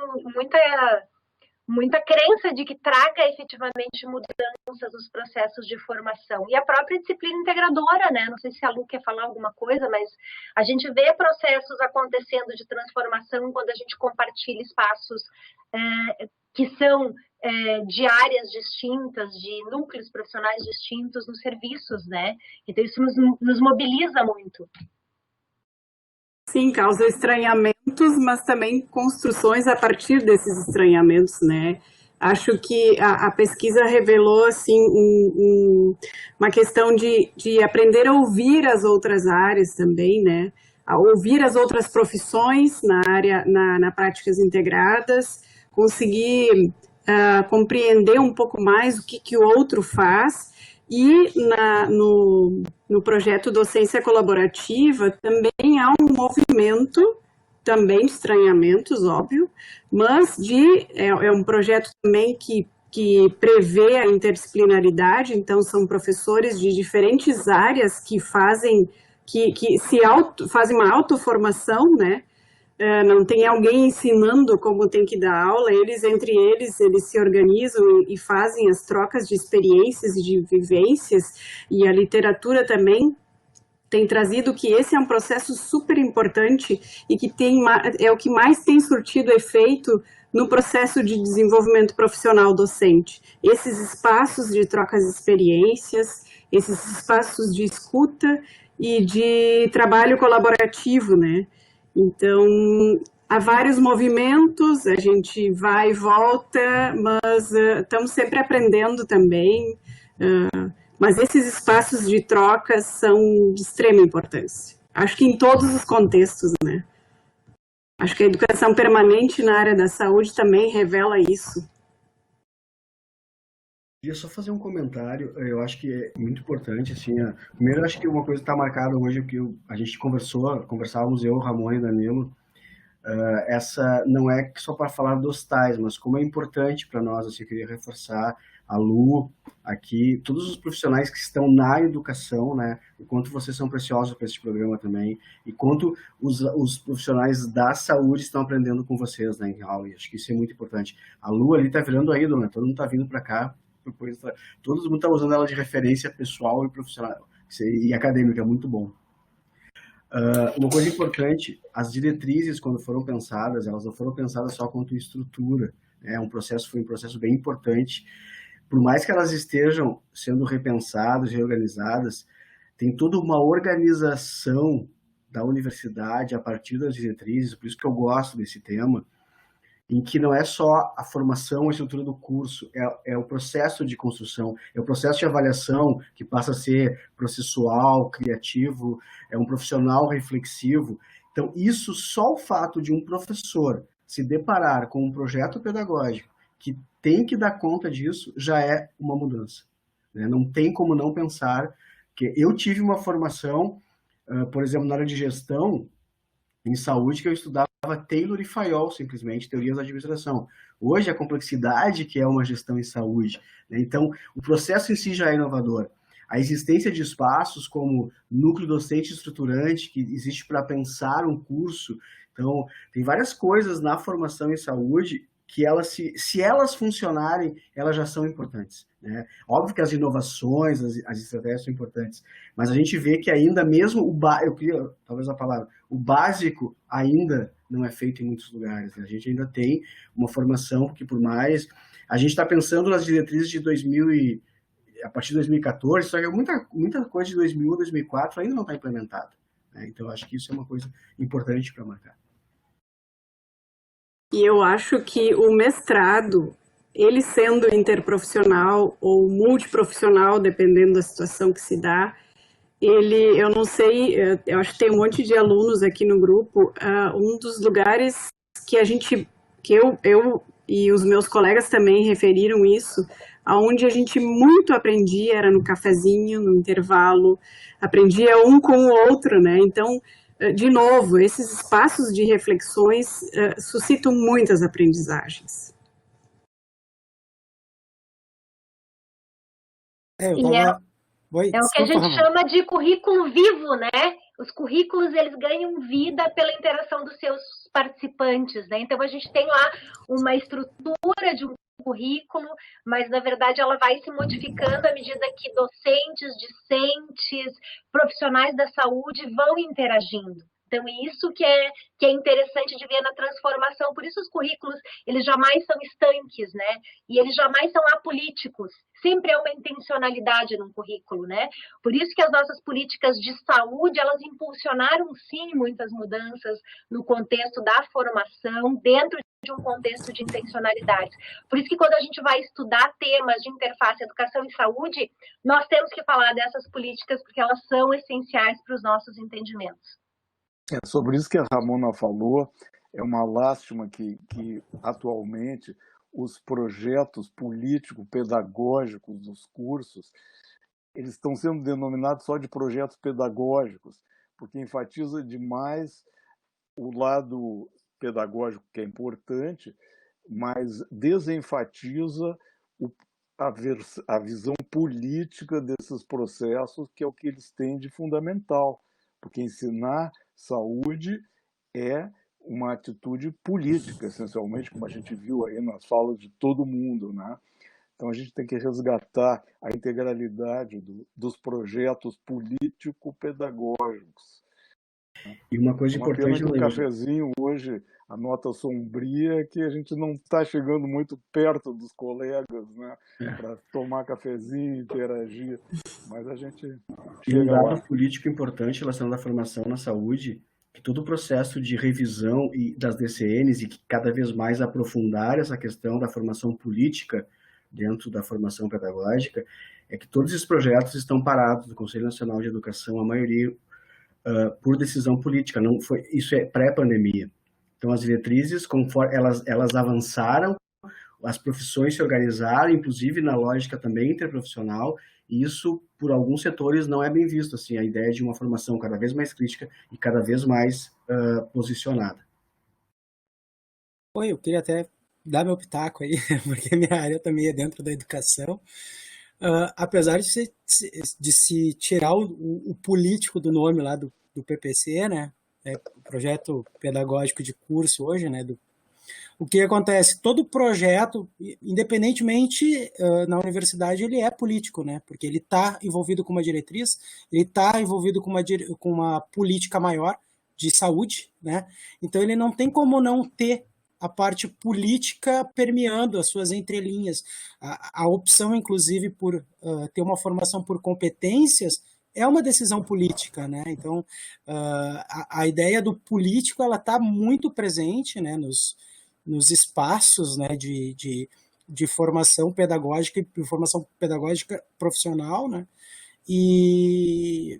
muita crença de que traga efetivamente mudanças nos processos de formação. E a própria disciplina integradora, né? Não sei se a Lu quer falar alguma coisa, mas a gente vê processos acontecendo de transformação quando a gente compartilha espaços que são de áreas distintas, de núcleos profissionais distintos nos serviços, né? Então, isso nos mobiliza muito. Sim, causa estranhamentos, mas também construções a partir desses estranhamentos, né? Acho que a pesquisa revelou, assim, uma questão de aprender a ouvir as outras áreas também, né? A ouvir as outras profissões na área, na práticas integradas, conseguir compreender um pouco mais o que o outro faz. E no projeto Docência Colaborativa também há um movimento, também de estranhamentos, óbvio, mas é um projeto também que prevê a interdisciplinaridade, então são professores de diferentes áreas que fazem uma autoformação, né? Não tem alguém ensinando como tem que dar aula, entre eles se organizam e fazem as trocas de experiências e de vivências, e a literatura também tem trazido que esse é um processo super importante e que é o que mais tem surtido efeito no processo de desenvolvimento profissional docente. Esses espaços de trocas de experiências, esses espaços de escuta e de trabalho colaborativo, né? Então, há vários movimentos, a gente vai e volta, mas estamos sempre aprendendo também. Mas esses espaços de troca são de extrema importância. Acho que em todos os contextos, né? Acho que a educação permanente na área da saúde também revela isso. Queria só fazer um comentário, eu acho que é muito importante, assim, primeiro eu acho que uma coisa que está marcada hoje, que a gente conversávamos eu, Ramon e Danilo, essa não é só para falar dos tais, mas como é importante para nós, assim, eu queria reforçar a Lu, aqui, todos os profissionais que estão na educação, né, o quanto vocês são preciosos para esse programa também, e quanto os profissionais da saúde estão aprendendo com vocês, né, em aula, e acho que isso é muito importante. A Lu ali está virando a ídola, né, todo mundo está vindo para cá, todo mundo está usando ela de referência pessoal e profissional e acadêmica, muito bom. Uma coisa importante, as diretrizes, quando foram pensadas, elas não foram pensadas só quanto estrutura, né? Foi um processo bem importante. Por mais que elas estejam sendo repensadas e reorganizadas, tem toda uma organização da universidade a partir das diretrizes, por isso que eu gosto desse tema, em que não é só a formação, a estrutura do curso, é o processo de construção, é o processo de avaliação que passa a ser processual, criativo, é um profissional reflexivo. Então, isso, só o fato de um professor se deparar com um projeto pedagógico que tem que dar conta disso, já é uma mudança, né? Não tem como não pensar que eu tive uma formação, por exemplo, na área de gestão, em saúde, que eu estudava Taylor e Fayol, simplesmente, teorias da administração. Hoje, a complexidade que é uma gestão em saúde, né? Então, o processo em si já é inovador. A existência de espaços como núcleo docente estruturante, que existe para pensar um curso. Então, tem várias coisas na formação em saúde que elas, se elas funcionarem, elas já são importantes, né? Óbvio que as inovações, as estratégias são importantes, mas a gente vê que ainda mesmo eu queria, talvez a palavra, o básico ainda não é feito em muitos lugares, né? A gente ainda tem uma formação que, por mais, a gente está pensando nas diretrizes de a partir de 2014, só que muita coisa de 2001, 2004 ainda não está implementada, né? Então, acho que isso é uma coisa importante para marcar. E eu acho que o mestrado, ele sendo interprofissional ou multiprofissional, dependendo da situação que se dá, eu não sei, eu acho que tem um monte de alunos aqui no grupo, um dos lugares que eu e os meus colegas também referiram isso, aonde a gente muito aprendia era no cafezinho, no intervalo, aprendia um com o outro, né? Então, de novo, esses espaços de reflexões suscitam muitas aprendizagens. Eu tava... É o que a gente chama de currículo vivo, né? os currículos, eles ganham vida pela interação dos seus participantes, né? Então, a gente tem lá uma estrutura de um currículo, mas, na verdade, ela vai se modificando à medida que docentes, discentes, profissionais da saúde vão interagindo. Então, isso que é interessante de ver na transformação. Por isso, os currículos, eles jamais são estanques, né? E eles jamais são apolíticos. Sempre é uma intencionalidade num currículo, né? Por isso que as nossas políticas de saúde, elas impulsionaram, sim, muitas mudanças no contexto da formação, dentro de um contexto de intencionalidade. Por isso que quando a gente vai estudar temas de interface educação e saúde, nós temos que falar dessas políticas, porque elas são essenciais para os nossos entendimentos. É sobre isso que a Ramona falou. É uma lástima que atualmente os projetos político-pedagógicos dos cursos, eles estão sendo denominados só de projetos pedagógicos, porque enfatiza demais o lado pedagógico, que é importante, mas desenfatiza a visão política desses processos, que é o que eles têm de fundamental, porque ensinar saúde é uma atitude política, essencialmente, como a gente viu aí nas falas de todo mundo, né? Então a gente tem que resgatar a integralidade dos projetos político-pedagógicos. E uma coisa importante no cafezinho hoje, a nota sombria é que a gente não está chegando muito perto dos colegas, né, para tomar cafezinho, interagir, mas a gente chega um dado lá. político importante relacionado à formação na saúde, que todo o processo de revisão das DCNs e que cada vez mais aprofundar essa questão da formação política dentro da formação pedagógica, é que todos esses projetos estão parados do Conselho Nacional de Educação, a maioria por decisão política. Não foi, isso é pré-pandemia. Então, as diretrizes, conforme elas avançaram, as profissões se organizaram, inclusive na lógica também interprofissional, e isso, por alguns setores, não é bem visto, assim, a ideia de uma formação cada vez mais crítica e cada vez mais posicionada. Oi, eu queria até dar meu pitaco aí, porque minha área também é dentro da educação. Apesar de se tirar o político do nome lá do PPC, né, o projeto pedagógico de curso hoje, né, o que acontece? Todo projeto, independentemente na universidade, ele é político, né, porque ele está envolvido com uma diretriz, ele está envolvido com uma política maior de saúde, né, então ele não tem como não ter a parte política permeando as suas entrelinhas. A opção, inclusive, por ter uma formação por competências é uma decisão política, né? Então, a ideia do político ela está muito presente, né, nos espaços, né, de formação pedagógica e formação pedagógica profissional, né? E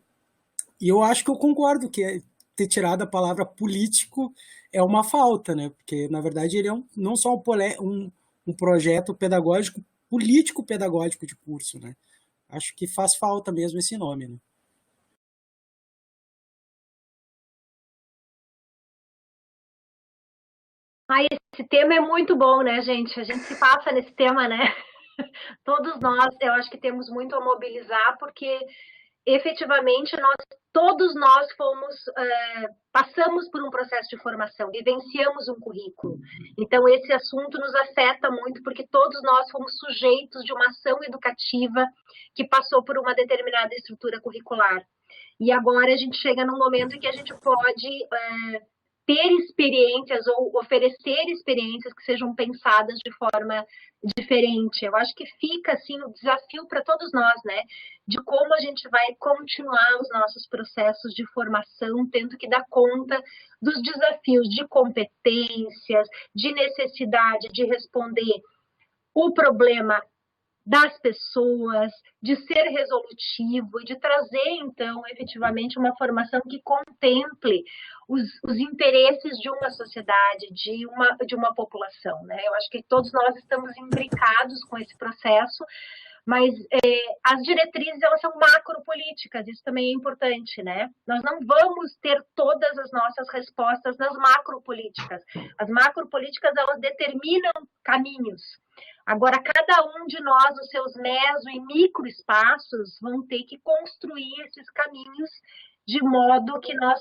eu acho que eu concordo que ter tirado a palavra político é uma falta, né? Porque, na verdade, ele é não só um projeto pedagógico, político-pedagógico de curso, né? Acho que faz falta mesmo esse nome, né? Esse tema é muito bom, né, gente? A gente se passa nesse tema, né? Todos nós, eu acho que temos muito a mobilizar, porque efetivamente todos nós passamos por um processo de formação, vivenciamos um currículo. Então esse assunto nos afeta muito, porque todos nós fomos sujeitos de uma ação educativa que passou por uma determinada estrutura curricular. E agora a gente chega num momento em que a gente pode ter experiências ou oferecer experiências que sejam pensadas de forma diferente. Eu acho que fica assim o desafio para todos nós, né, de como a gente vai continuar os nossos processos de formação, tendo que dar conta dos desafios de competências, de necessidade de responder o problema das pessoas, de ser resolutivo e de trazer, então, efetivamente, uma formação que contemple os interesses de uma sociedade, de uma população, né? Eu acho que todos nós estamos imbricados com esse processo, mas as diretrizes, elas são macropolíticas, isso também é importante, né? Nós não vamos ter todas as nossas respostas nas macropolíticas. As macropolíticas, elas determinam caminhos. Agora, cada um de nós, os seus meso e microespaços, vão ter que construir esses caminhos de modo que nós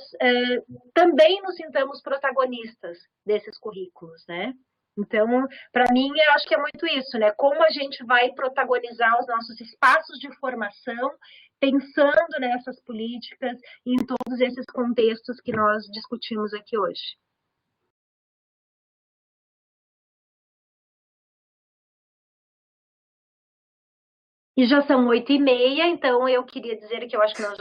também nos sintamos protagonistas desses currículos, né? Então, para mim, eu acho que é muito isso, né? Como a gente vai protagonizar os nossos espaços de formação, pensando nessas políticas e em todos esses contextos que nós discutimos aqui hoje. E já são 8h30, então eu queria dizer que eu acho que nós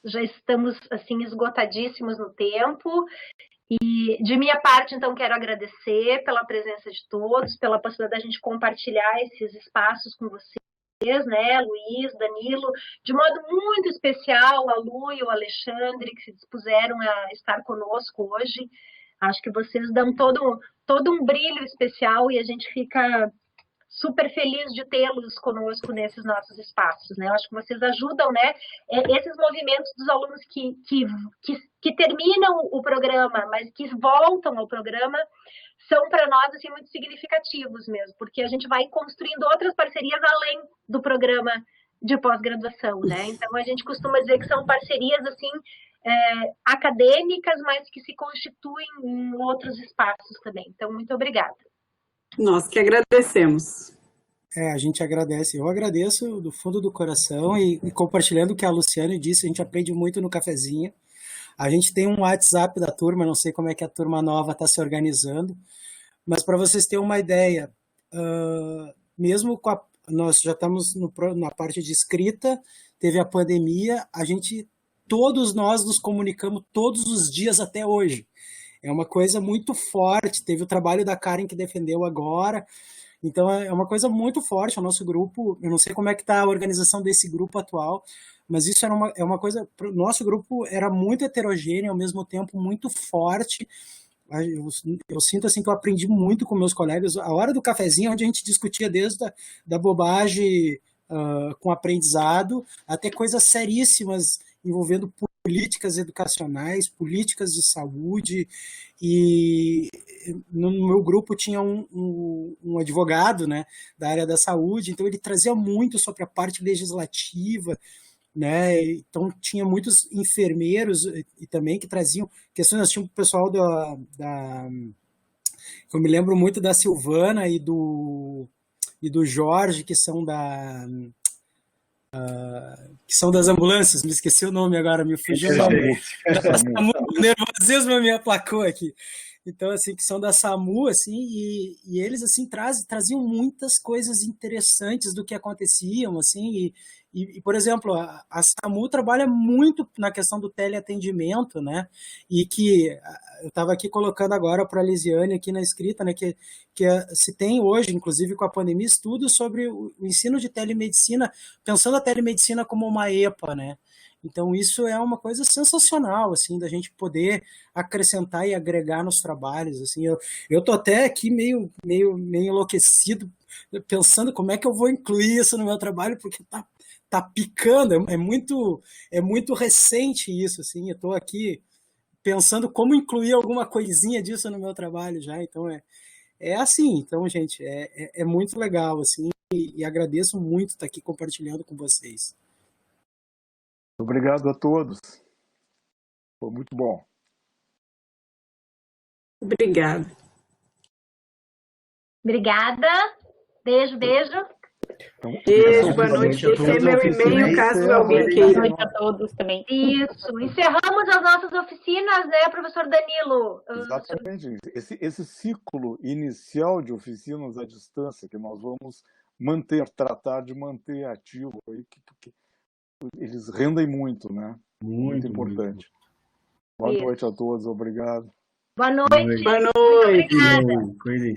já estamos assim esgotadíssimos no tempo. E de minha parte, então, quero agradecer pela presença de todos, pela possibilidade da gente compartilhar esses espaços com vocês, né, Luiz, Danilo, de modo muito especial, a Lu e o Alexandre, que se dispuseram a estar conosco hoje. Acho que vocês dão todo um brilho especial e a gente fica super feliz de tê-los conosco nesses nossos espaços, né? Eu acho que vocês ajudam, né? Esses movimentos dos alunos que terminam o programa, mas que voltam ao programa, são para nós assim muito significativos mesmo, porque a gente vai construindo outras parcerias além do programa de pós-graduação, né? Então a gente costuma dizer que são parcerias assim acadêmicas, mas que se constituem em outros espaços também. Então muito obrigada. Nós que agradecemos. A gente agradece. Eu agradeço do fundo do coração e compartilhando o que a Luciane disse, a gente aprende muito no cafezinho. A gente tem um WhatsApp da turma, não sei como é que a turma nova está se organizando, mas para vocês terem uma ideia, mesmo nós já estamos na parte de escrita, teve a pandemia, todos nós nos comunicamos todos os dias até hoje. É uma coisa muito forte, teve o trabalho da Karen que defendeu agora, então é uma coisa muito forte o nosso grupo. Eu não sei como é que está a organização desse grupo atual, mas isso é uma coisa, o nosso grupo era muito heterogêneo, ao mesmo tempo muito forte. Eu sinto assim que eu aprendi muito com meus colegas. A hora do cafezinho, onde a gente discutia desde da bobagem com aprendizado, até coisas seríssimas envolvendo políticas educacionais, políticas de saúde, e no meu grupo tinha um advogado, né, da área da saúde, então ele trazia muito sobre a parte legislativa, né, então tinha muitos enfermeiros e também que traziam questões. Nós tínhamos o pessoal eu me lembro muito da Silvana e do Jorge, que são das ambulâncias, me esqueci o nome agora, me fugiu o nome. O nervosismo me aplacou aqui. Então, assim, que são da SAMU, assim, e eles, assim, traziam muitas coisas interessantes do que aconteciam, assim, e por exemplo, a SAMU trabalha muito na questão do teleatendimento, né, e que eu estava aqui colocando agora para a Lisiane aqui na escrita, né, que se tem hoje, inclusive com a pandemia, estudos sobre o ensino de telemedicina, pensando a telemedicina como uma EPA, né. Então isso é uma coisa sensacional, assim, da gente poder acrescentar e agregar nos trabalhos, assim. Eu tô até aqui meio enlouquecido, pensando como é que eu vou incluir isso no meu trabalho, porque tá picando, é muito recente isso, assim. Eu tô aqui pensando como incluir alguma coisinha disso no meu trabalho já, então é assim. Então, gente, é muito legal, assim, e agradeço muito estar aqui compartilhando com vocês. Obrigado a todos. Foi muito bom. Obrigada. Obrigada. Beijo. Então, beijo, boa noite. Esse é meu e-mail, caso alguém queira. Boa noite a todos também. Isso. Encerramos as nossas oficinas, né, professor Danilo? Exatamente. Esse ciclo inicial de oficinas à distância que nós vamos tratar de manter ativo aí, que eles rendem muito, né? Muito importante. Boa noite a todos, obrigado. Boa noite. Boa noite. Obrigada. Coisa